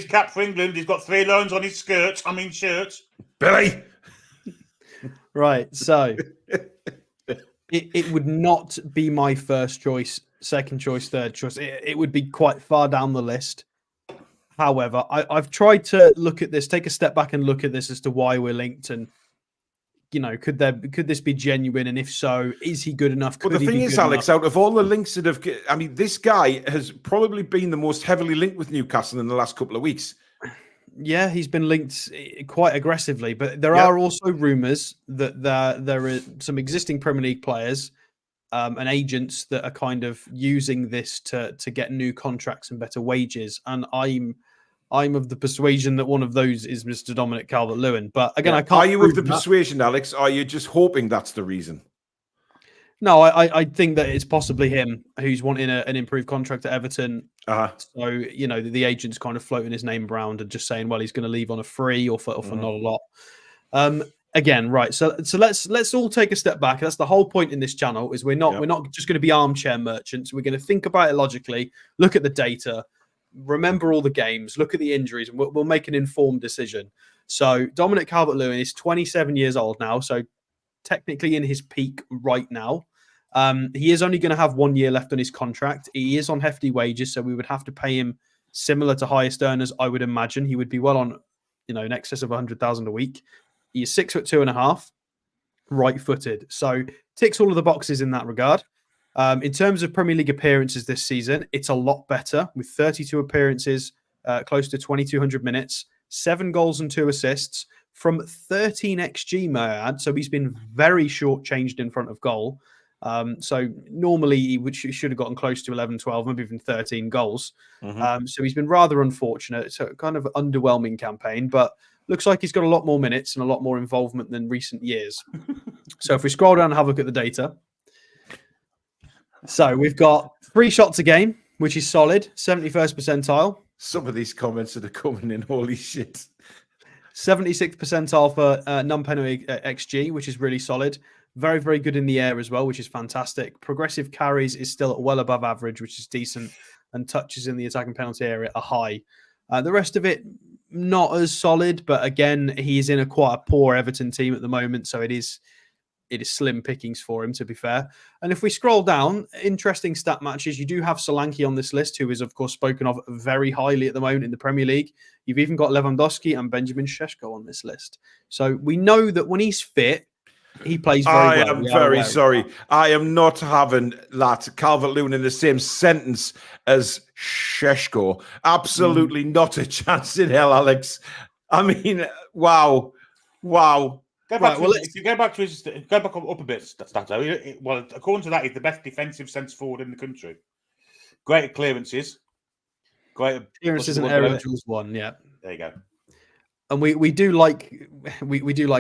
cap for England. He's got 3 loans on his shirts. Billy. Right. So it would not be my first choice, second choice, third choice. It would be quite far down the list. However, I've tried to look at this, take a step back and look at this as to why we're linked, and could this be genuine? And if so, is he good enough? But the thing is, Alex, out of all the links that have, this guy has probably been the most heavily linked with Newcastle in the last couple of weeks. Yeah, he's been linked quite aggressively, but there are also rumours that there are some existing Premier League players and agents that are kind of using this to get new contracts and better wages. And I'm of the persuasion that one of those is Mr. Dominic Calvert-Lewin. But again, I can't. Are you of the persuasion, Alex? Are you just hoping that's the reason? No, I think that it's possibly him who's wanting an improved contract at Everton. So, the agent's kind of floating his name around and just saying, well, he's going to leave on a free or for not a lot. Again, right. So let's all take a step back. That's the whole point in this channel is we're not just going to be armchair merchants. We're going to think about it logically, look at the data, remember all the games, look at the injuries, and we'll make an informed decision. So Dominic Calvert-Lewin is 27 years old now. So technically in his peak right now. He is only going to have 1 year left on his contract. He is on hefty wages, so we would have to pay him similar to highest earners. I would imagine he would be well on, in excess of 100,000 a week. He is 6'2.5", right-footed, so ticks all of the boxes in that regard. In terms of Premier League appearances this season, it's a lot better with 32 appearances, close to 2,200 minutes, 7 goals and 2 assists from 13 XG, may I add. So he's been very short-changed in front of goal. So normally he should have gotten close to 11, 12, maybe even 13 goals. So he's been rather unfortunate. It's a kind of underwhelming campaign, but looks like he's got a lot more minutes and a lot more involvement than recent years. So if we scroll down and have a look at the data. So we've got 3 shots a game, which is solid, 71st percentile. Some of these comments that are coming in, holy shit. 76th percentile for non-penalty XG, which is really solid. Very, very good in the air as well, which is fantastic. Progressive carries is still well above average, which is decent. And touches in the attacking penalty area are high. The rest of it, not as solid. But again, he's in quite a poor Everton team at the moment. So it is slim pickings for him, to be fair. And if we scroll down, interesting stat matches. You do have Solanke on this list, who is, of course, spoken of very highly at the moment in the Premier League. You've even got Lewandowski and Benjamin Šeško on this list. So we know that when he's fit, he plays very well. I am very sorry. I am not having that Calvert-Lewin in the same sentence as Šeško. Absolutely not a chance in hell, Alex. I mean, wow. Go back up a bit, Stato. Well, according to that, he's the best defensive centre forward in the country. Great clearances. Clearances and aerial duels won. Yeah, there you go. And we do like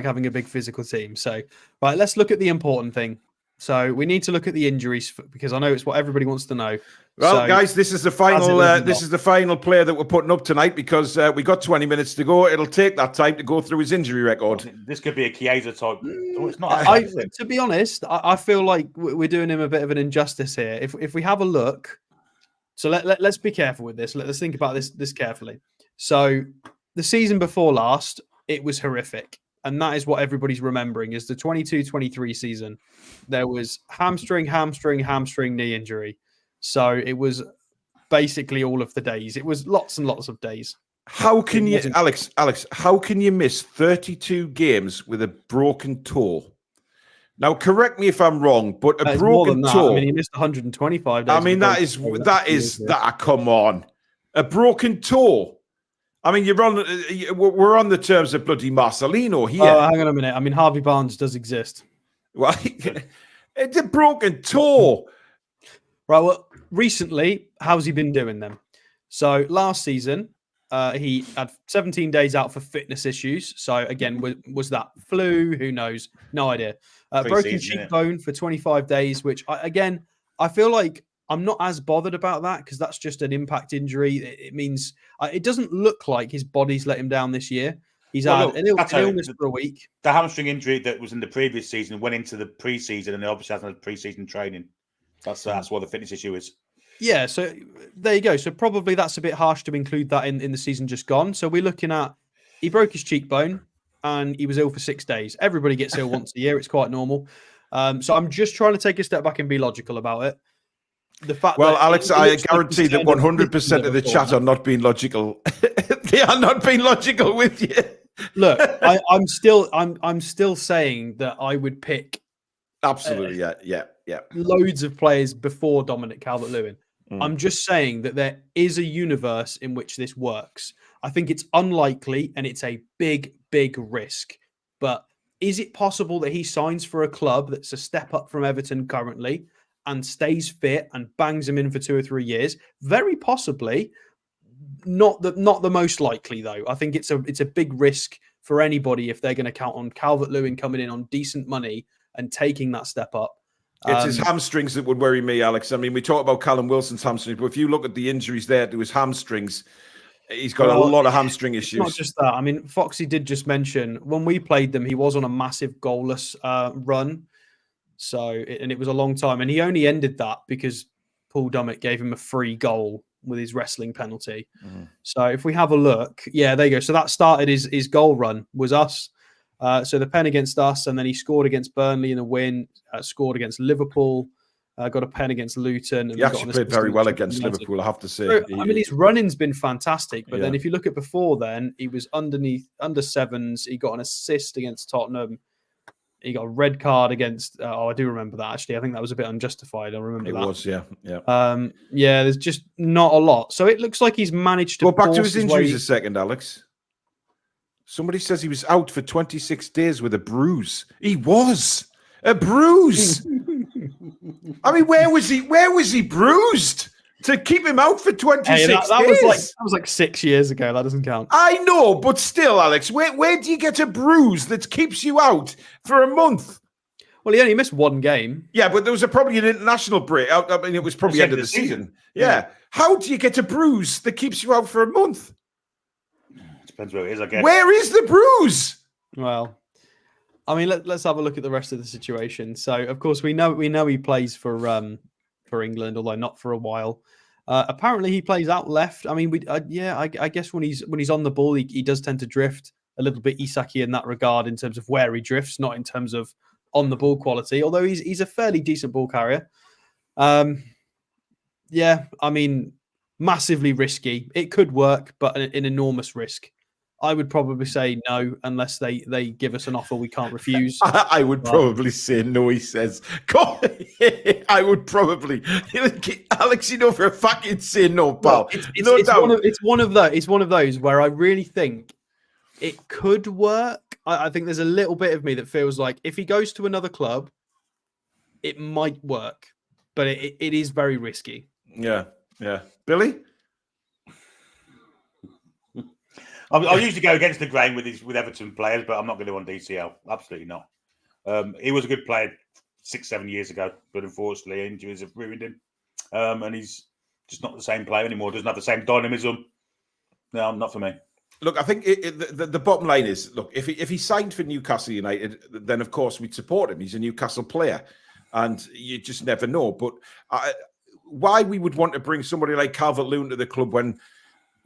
having a big physical team. So right, let's look at the important thing. So we need to look at the injuries because I know it's what everybody wants to know. Well, guys, this is the final. This is the final player that we're putting up tonight because we got 20 minutes to go. It'll take that time to go through his injury record. This could be a Chiesa type. It's not. To be honest, I feel like we're doing him a bit of an injustice here. If we have a look, so let's be careful with this. Let's think about this carefully. So the season before last, it was horrific. And that is what everybody's remembering is the 22-23 season. There was hamstring, knee injury. So it was basically all of the days. It was lots and lots of days. How can you, Alex, how can you miss 32 games with a broken toe? Now, correct me if I'm wrong, but a It's more broken than that. toe. I mean, he missed 125 days. I mean, come on, a broken toe. I mean, we're on the terms of bloody Marcelino here. Oh, hang on a minute. I mean, Harvey Barnes does exist. Well, it's a broken toe. Right. Well, recently, how's he been doing then? So last season, he had 17 days out for fitness issues. So again, was that flu? Who knows? No idea. Broken cheekbone for 25 days, which I feel like I'm not as bothered about that because that's just an impact injury. It means it doesn't look like his body's let him down this year. He's had an illness for a week. The hamstring injury that was in the previous season went into the preseason, and he obviously hasn't had preseason training. That's what the fitness issue is. Yeah, so there you go. So probably that's a bit harsh to include that in the season just gone. So we're looking at he broke his cheekbone and he was ill for 6 days. Everybody gets ill once a year. It's quite normal. So I'm just trying to take a step back and be logical about it. The fact Alex, I guarantee that 100% of the chat are not being logical. They are not being logical with you. Look, I'm still saying that I would pick absolutely, yeah. loads of players before Dominic Calvert-Lewin. I'm just saying that there is a universe in which this works. I think it's unlikely and it's a big, big risk. But is it possible that he signs for a club that's a step up from Everton currently and stays fit and bangs him in for 2 or 3 years? Very possibly. Not the most likely, though. I think it's a big risk for anybody if they're going to count on Calvert-Lewin coming in on decent money and taking that step up. It's his hamstrings that would worry me, Alex. I mean, we talk about Callum Wilson's hamstrings, but if you look at the injuries there to his hamstrings, he's got a lot of hamstring issues. Not just that. I mean, Foxy did just mention when we played them, he was on a massive goalless run. And it was a long time. And he only ended that because Paul Dummett gave him a free goal with his wrestling penalty. So if we have a look, there you go. So that started his goal run was us. So the pen against us, and then he scored against Burnley in a win, scored against Liverpool, got a pen against Luton. And he actually played very well against Liverpool, I have to say. So, I mean, his running's been fantastic, but then if you look at before then, he was under sevens. He got an assist against Tottenham. He got a red card against. I do remember that actually. I think that was a bit unjustified. I remember that. It was, yeah. There's just not a lot. So it looks like he's managed to go back to his injuries a second, Alex. Somebody says he was out for 26 days with a bruise. He was a bruise. I mean, where was he? Where was he bruised to keep him out for 26 days? That was like 6 years ago. That doesn't count. I know, but still, Alex, where do you get a bruise that keeps you out for a month? Well, he only missed one game. Yeah, but there was probably an international break. I mean, it was probably end of the season. Yeah. How do you get a bruise that keeps you out for a month? Depends where it is, I guess. Where is the bruise? Well, I mean, let's have a look at the rest of the situation. So, of course, we know he plays for England, although not for a while. Apparently, he plays out left. I mean, I guess when he's on the ball, he does tend to drift a little bit Isaki in that regard in terms of where he drifts, not in terms of on the ball quality. Although he's a fairly decent ball carrier. I mean, massively risky. It could work, but an enormous risk. I would probably say no, unless they give us an offer we can't refuse. I would probably say no, he says. I would probably. Alex, for a fact you'd say no, pal. It's one of those where I really think it could work. I think there's a little bit of me that feels like if he goes to another club, it might work. But it is very risky. Yeah. Billy? I'll usually go against the grain with Everton players, but I'm not going to on DCL. Absolutely not. He was a good player 6-7 years ago, but unfortunately injuries have ruined him. And he's just not the same player anymore. Doesn't have the same dynamism. No, not for me. Look, I think the bottom line is, look, if he signed for Newcastle United, then of course we'd support him. He's a Newcastle player, and you just never know. But why we would want to bring somebody like Calvert-Lewin to the club when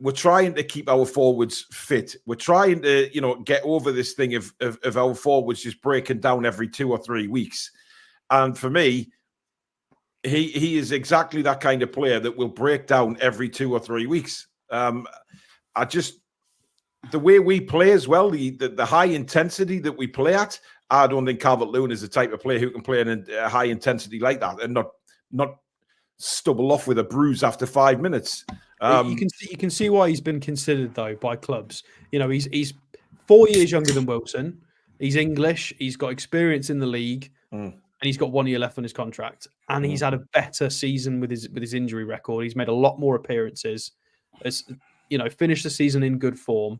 we're trying to keep our forwards fit. We're trying to, get over this thing of our forwards just breaking down every 2 or 3 weeks. And for me, he is exactly that kind of player that will break down every 2 or 3 weeks. The way we play as well, the high intensity that we play at, I don't think Calvert-Lewin is the type of player who can play in a high intensity like that and not stubble off with a bruise after 5 minutes. You can see why he's been considered though by clubs. You know, he's 4 years younger than Wilson. He's English. He's got experience in the league, and he's got 1 year left on his contract. And he's had a better season with his injury record. He's made a lot more appearances. As you know, finished the season in good form.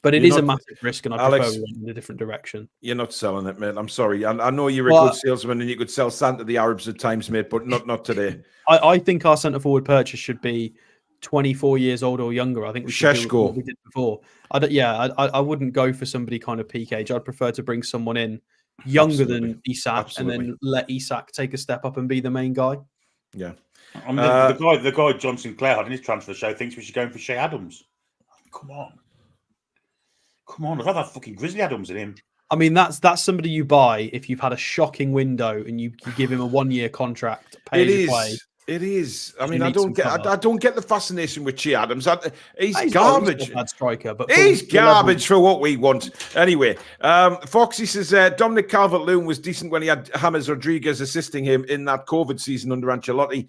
But it is a massive risk, and I prefer we went in a different direction. You're not selling it, mate. I'm sorry. I know you're a good salesman, and you could sell sand to the Arabs at times, mate, but not today. I think our centre forward purchase should be 24 years old or younger. I think we should do what we did before. I wouldn't go for somebody kind of peak age. I'd prefer to bring someone in younger than Isak, and then let Isak take a step up and be the main guy. Yeah. I mean, the guy John Sinclair had in his transfer show thinks we should go in for Shea Adams. Come on, I've had that fucking Grizzly Adams in him. I mean, that's somebody you buy if you've had a shocking window and you give him a 1 year contract. It is. I mean, I don't get the fascination with Shea Adams. He's garbage. Bad striker, but he's garbage for what we want. Anyway, Foxy says Dominic Calvert-Lewin was decent when he had James Rodriguez assisting him in that COVID season under Ancelotti.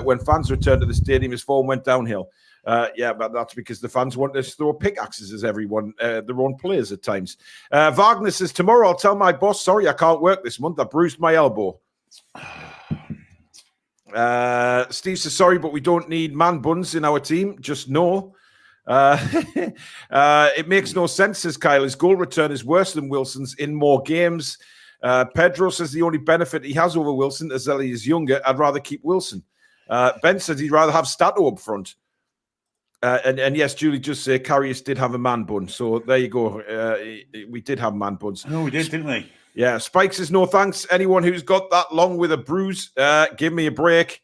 When fans returned to the stadium, his form went downhill. But that's because the fans want to throw pickaxes as everyone, their own players at times. Wagner says, tomorrow I'll tell my boss, sorry, I can't work this month. I bruised my elbow. Steve says, sorry, but we don't need man buns in our team. Just no. It makes no sense, says Kyle. His goal return is worse than Wilson's in more games. Pedro says the only benefit he has over Wilson is that he is younger. I'd rather keep Wilson. Ben says he'd rather have Stato up front. And yes, Julie just say Karius did have a man bun. So there you go. We did have man buns. Oh, we did, didn't we? Yeah. Spike says no thanks. Anyone who's got that long with a bruise, give me a break.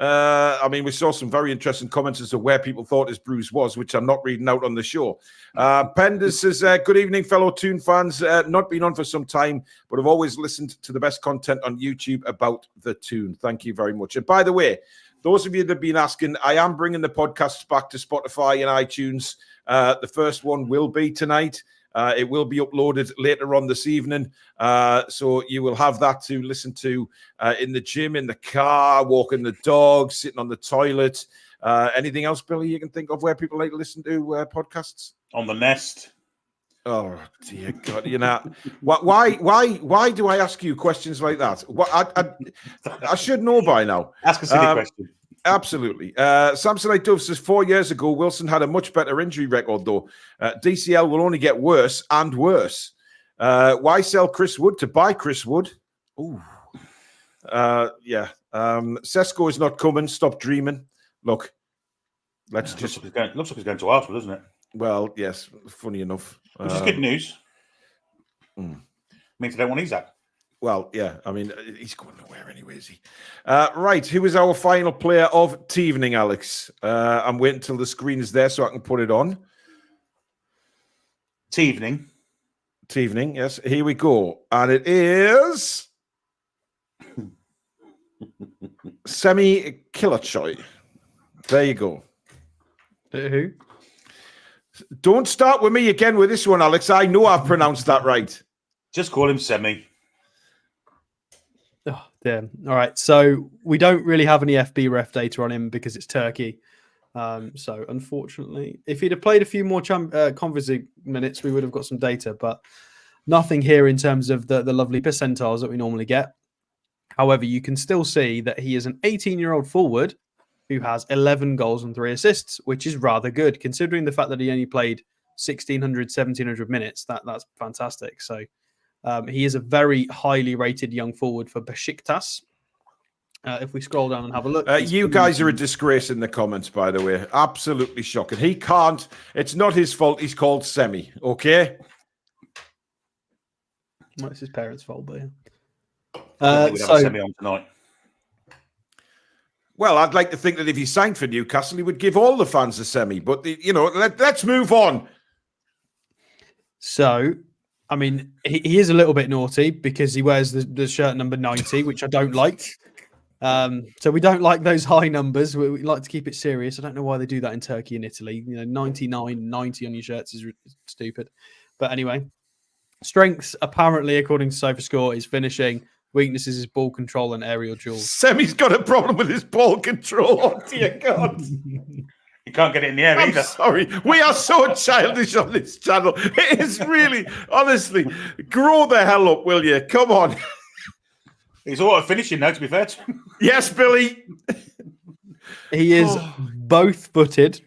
I mean, we saw some very interesting comments as to where people thought his bruise was, which I'm not reading out on the show. Penders says, good evening, fellow Toon fans. Not been on for some time, but I've always listened to the best content on YouTube about the Toon. Thank you very much. And by the way, those of you that have been asking, I am bringing the podcasts back to Spotify and iTunes. The first one will be tonight. It will be uploaded later on this evening. So you will have that to listen to in the gym, in the car, walking the dog, sitting on the toilet. Anything else, Billy, you can think of where people like to listen to podcasts? On the Nest. Oh, dear God. You know, why do I ask you questions like that? I should know by now. Ask a silly question. Absolutely. Samsonite Dove says 4 years ago, Wilson had a much better injury record, though. DCL will only get worse and worse. Why sell Chris Wood to buy Chris Wood? Ooh. Yeah. Sesko is not coming. Stop dreaming. Look, let's just... Looks like he's going to Arsenal, doesn't it? Well, yes. Funny enough. Which is good news. Means they don't want Isak. Well, yeah, I mean, he's going nowhere anyway, is he? Right, who is our final player of evening, Alex? I'm waiting until the screen is there so I can put it on. Evening, yes. Here we go. And it is... Semih Kilicsoy. There you go. Who? Don't start with me again with this one, Alex. I know I've pronounced that right. Just call him Semih. Oh, damn. All right. So we don't really have any FB ref data on him because it's Turkey. So unfortunately, if he'd have played a few more Conference League minutes, we would have got some data, but nothing here in terms of the lovely percentiles that we normally get. However, you can still see that he is an 18-year-old forward who has 11 goals and 3 assists, which is rather good considering the fact that he only played 1,600, 1,700 minutes. That's fantastic. So he is a very highly rated young forward for Besiktas. If we scroll down and have a look. You guys are a disgrace in the comments, by the way. Absolutely shocking. He can't. It's not his fault. He's called Semih, okay? Well, it's his parents' fault, but yeah. We'd have a Semih on tonight. Well, I'd like to think that if he signed for Newcastle, he would give all the fans a Semih. But, let's move on. So, I mean, he is a little bit naughty because he wears the shirt number 90, which I don't like. So we don't like those high numbers. We like to keep it serious. I don't know why they do that in Turkey and Italy. 99, 90 on your shirts is stupid. But anyway, Strengths, apparently, according to SofaScore, is finishing. Weaknesses is ball control and aerial duels. Semih's got a problem with his ball control. Oh, dear God. You can't get it in the air either. Sorry. We are so childish on this channel. It is really, honestly, grow the hell up, will you? Come on. He's all finishing now, to be fair to him. Yes, Billy. He is both-footed,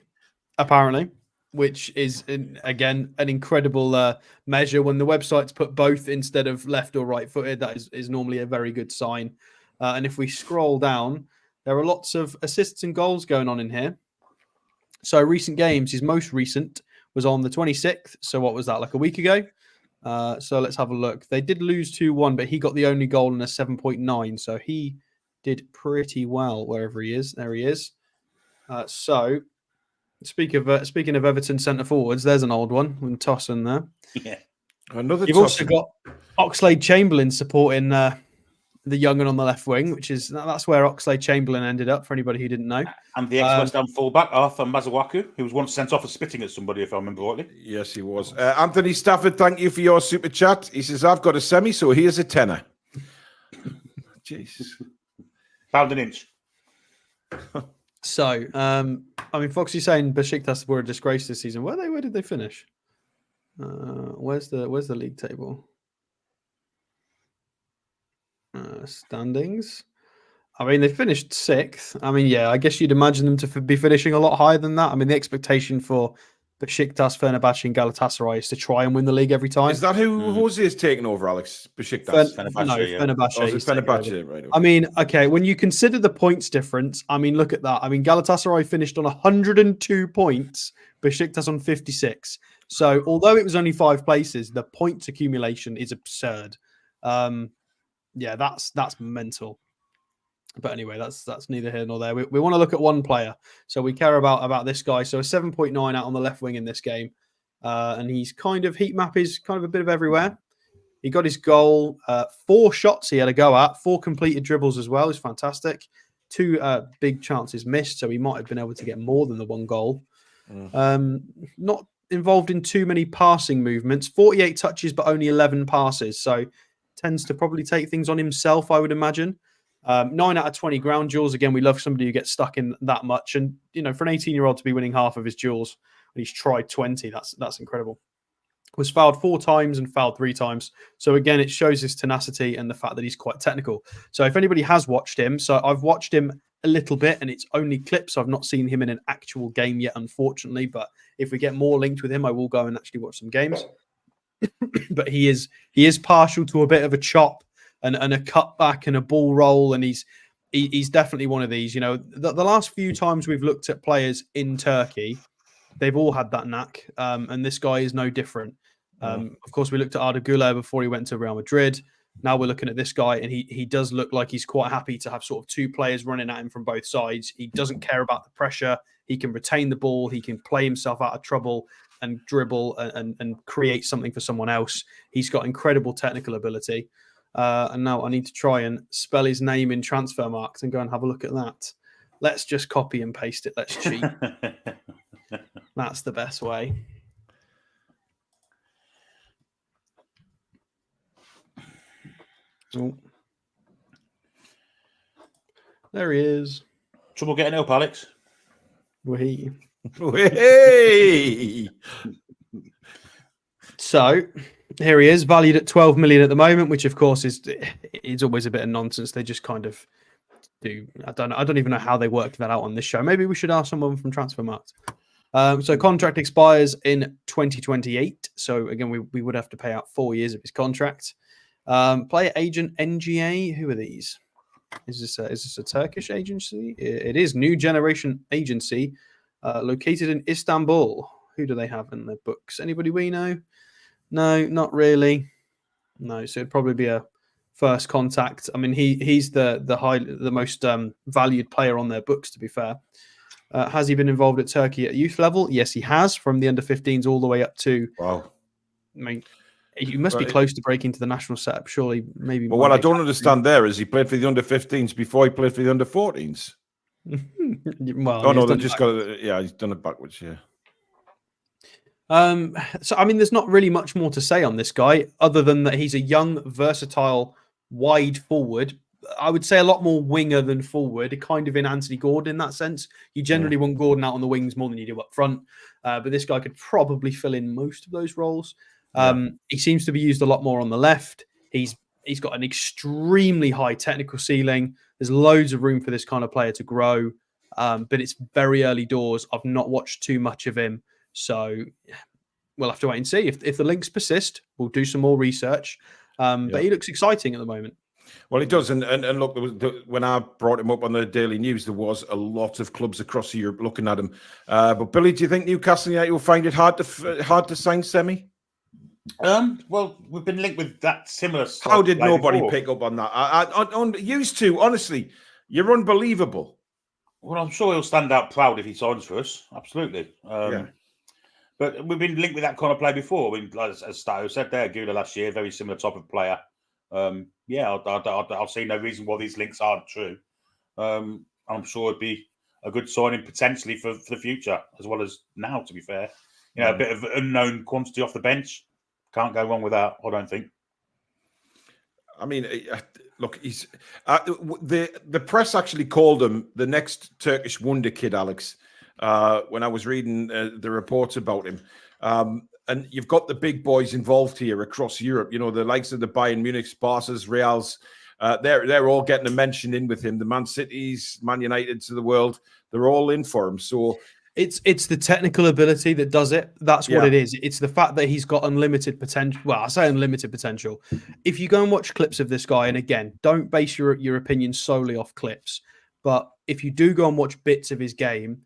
apparently, which is, again, an incredible measure. When the websites put both instead of left or right-footed, that is normally a very good sign. And if we scroll down, there are lots of assists and goals going on in here. So recent games, his most recent was on the 26th. So what was that, like a week ago? So let's have a look. They did lose 2-1, but he got the only goal in a 7.9. So he did pretty well wherever he is. There he is. So speaking of Everton centre forwards, there's an old one with Tosin there. Yeah. Another. You've also got Oxlade-Chamberlain supporting the young and on the left wing, that's where Oxlade-Chamberlain ended up, for anybody who didn't know. And the ex-West Ham fullback, Arthur Mazawaku, who was once sent off for spitting at somebody, if I remember rightly. Yes, he was. Anthony Stafford, thank you for your super chat. He says, I've got a semi, so here's a tenner. Jeez. Pound an inch. So, Foxy's saying Besiktas were a disgrace this season. Where did they finish? Where's the league table? Standings. They finished 6th. I guess you'd imagine them to be finishing a lot higher than that. The expectation for Besiktas, Fenerbahce, and Galatasaray is to try and win the league every time. Is that who Jose is taking over, Alex? Besiktas? Fenerbahce. Fenerbahce, right. Okay. Okay, when you consider the points difference, look at that. Galatasaray finished on 102 points, Besiktas on 56. So, although it was only 5 places, the points accumulation is absurd. That's mental. But anyway, that's neither here nor there. We want to look at one player. So we care about this guy. So a 7.9 out on the left wing in this game. And he's heat map is kind of a bit of everywhere. He got his goal. 4 shots he had a go at. 4 completed dribbles as well. It's fantastic. 2 big chances missed. So he might have been able to get more than the 1 goal. Not involved in too many passing movements. 48 touches, but only 11 passes. So tends to probably take things on himself, I would imagine. 9 out of 20 ground duels. Again, we love somebody who gets stuck in that much. And, for an 18-year-old to be winning half of his duels when he's tried 20, that's incredible. Was fouled 4 times and fouled 3 times. So, again, it shows his tenacity and the fact that he's quite technical. So, if anybody has watched him, so I've watched him a little bit and it's only clips. I've not seen him in an actual game yet, unfortunately. But if we get more linked with him, I will go and actually watch some games. But he is partial to a bit of a chop and a cutback and a ball roll, and he's definitely one of these. The last few times we've looked at players in Turkey, they've all had that knack, and this guy is no different. Of course, we looked at Arda Güler before he went to Real Madrid. Now we're looking at this guy, and he does look like he's quite happy to have sort of 2 players running at him from both sides. He doesn't care about the pressure. He can retain the ball. He can play himself out of trouble and dribble and create something for someone else. He's got incredible technical ability. And now I need to try and spell his name in Transfermarkt and go and have a look at that. Let's just copy and paste it. Let's cheat. That's the best way. Oh. There he is. Trouble getting up, Alex? Hey! So here he is, valued at 12 million at the moment, which of course is always a bit of nonsense. They just kind of do. I don't even know how they worked that out on this show. Maybe we should ask someone from Transfermarkt. So contract expires in 2028. So again, we would have to pay out 4 years of his contract. Player agent NGA. Who are these? Is this a Turkish agency? It is New Generation Agency, located in Istanbul. Who do they have in their books? Anybody we know? No, not really. No, so it'd probably be a first contact. He's the most valued player on their books, to be fair. Has he been involved at Turkey at youth level? Yes, he has, from the under-15s all the way up to. Wow. You must be close to breaking into the national setup, surely. Maybe. Well, what I don't understand there is he played for the under-15s before he played for the under-14s. Well, no, they've just got it. Yeah, he's done it backwards. Yeah. So, I mean, there's not really much more to say on this guy other than that he's a young, versatile, wide forward. I would say a lot more winger than forward, kind of in Anthony Gordon in that sense. You generally want Gordon out on the wings more than you do up front. But this guy could probably fill in most of those roles. He seems to be used a lot more on the left. He's got an extremely high technical ceiling. There's loads of room for this kind of player to grow. But it's very early doors. I've not watched too much of him. So we'll have to wait and see. If the links persist, we'll do some more research. But he looks exciting at the moment. Well, he does. And look, when I brought him up on the Daily News, there was a lot of clubs across Europe looking at him. But Billy, do you think Newcastle United will find it hard to sign Semih? Well, we've been linked with that similar. How did nobody pick up on that? I used to, honestly. You're unbelievable. Well, I'm sure he'll stand out proud if he signs for us. Absolutely. But we've been linked with that kind of player before. I mean, as Stato said there, Gula last year, very similar type of player. I'll see no reason why these links aren't true. I'm sure it'd be a good signing potentially for the future as well as now. To be fair, a bit of unknown quantity off the bench, can't go wrong with that. I don't think. I mean, look, he's the press actually called him the next Turkish wonder kid, Alex. When I was reading the reports about him. And you've got the big boys involved here across Europe. You know, the likes of the Bayern Munich, Barca's, Reals. They're all getting a mention in with him. The Man Cities, Man Uniteds of the world, they're all in for him. So it's the technical ability that does it. That's what it is. It's the fact that he's got unlimited potential. Well, I say unlimited potential. If you go and watch clips of this guy, and again, don't base your opinion solely off clips, but if you do go and watch bits of his game,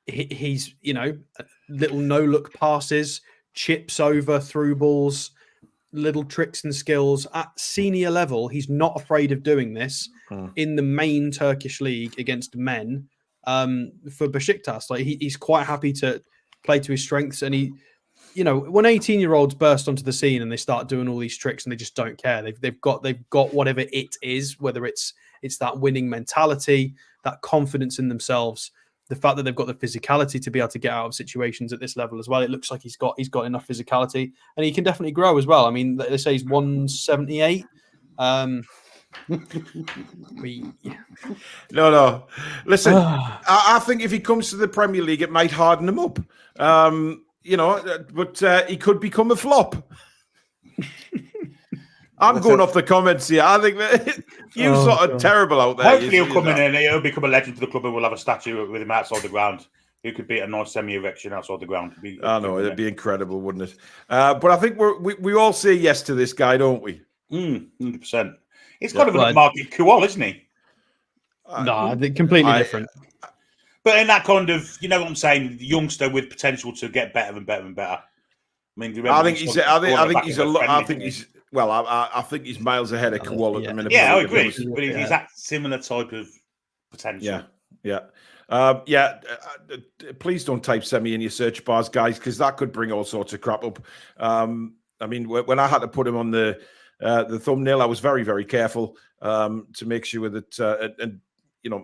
he's, little no-look passes, chips over through balls, little tricks and skills at senior level. He's not afraid of doing this in the main Turkish league against men for Besiktas. Like he's quite happy to play to his strengths. And he, when 18-year-olds burst onto the scene and they start doing all these tricks and they just don't care. They've got whatever it is, whether it's that winning mentality, that confidence in themselves. The fact that they've got the physicality to be able to get out of situations at this level as well. It looks like he's got enough physicality, and he can definitely grow as well. I mean, they say he's 178. No. Listen, I think if he comes to the Premier League, it might harden him up. But he could become a flop. I'm going off the comments here. I think that you sort of terrible out there. Hopefully he'll come in and he'll become a legend to the club and we'll have a statue with him outside the ground. He could be a nice semi-erection outside the ground. I know, it'd be incredible, wouldn't it? But I think we all say yes to this guy, don't we? 100%. He's kind of a market Kual, isn't he? No, completely different. But in that kind of, you know what I'm saying, youngster with potential to get better and better and better. I mean, I think he's miles ahead of Kual at the minute. Yeah, I agree. But he's that similar type of potential. Yeah. Please don't type Semih in your search bars, guys, because that could bring all sorts of crap up. I mean, when I had to put him on the thumbnail, I was very, very careful to make sure that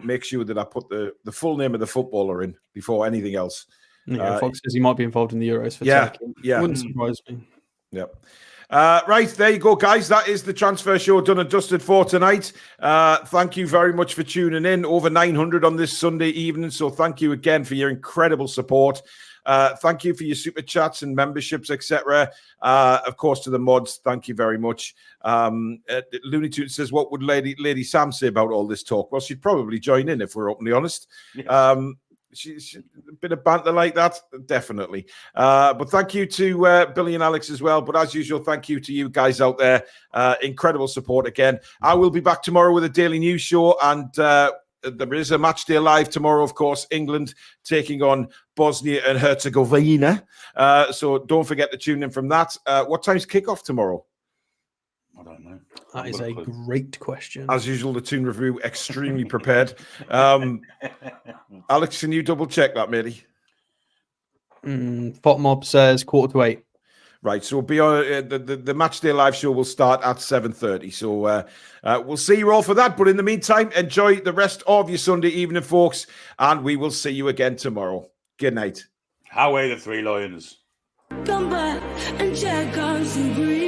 make sure that I put the full name of the footballer in before anything else. Fox says he might be involved in the Euros for Turkey. Wouldn't surprise me. Yeah. Right, there you go, guys. That is the transfer show done and dusted for tonight. Thank you very much for tuning in. Over 900 on this Sunday evening. So thank you again for your incredible support. Thank you for your super chats and memberships, etc. Of course, to the mods, thank you very much. Looney Tunes says, what would Lady Sam say about all this talk? Well, she'd probably join in if we're openly honest. Yeah. She's a bit of banter like that, definitely. But thank you to Billy and Alex as well. But as usual, thank you to you guys out there. Incredible support again. I will be back tomorrow with a daily news show, and there is a match day live tomorrow, of course. England taking on Bosnia and Herzegovina. So don't forget to tune in from that. What time's kickoff tomorrow? I don't know. That is a great question. As usual, the Toon Review extremely prepared. Alex, can you double check that, matey? Mob says 7:45. Right, so we'll be on the match day live show will start at 7:30. So we'll see you all for that. But in the meantime, enjoy the rest of your Sunday evening, folks, and we will see you again tomorrow. Good night. Away the Three Lions. Come back and check out to breathe.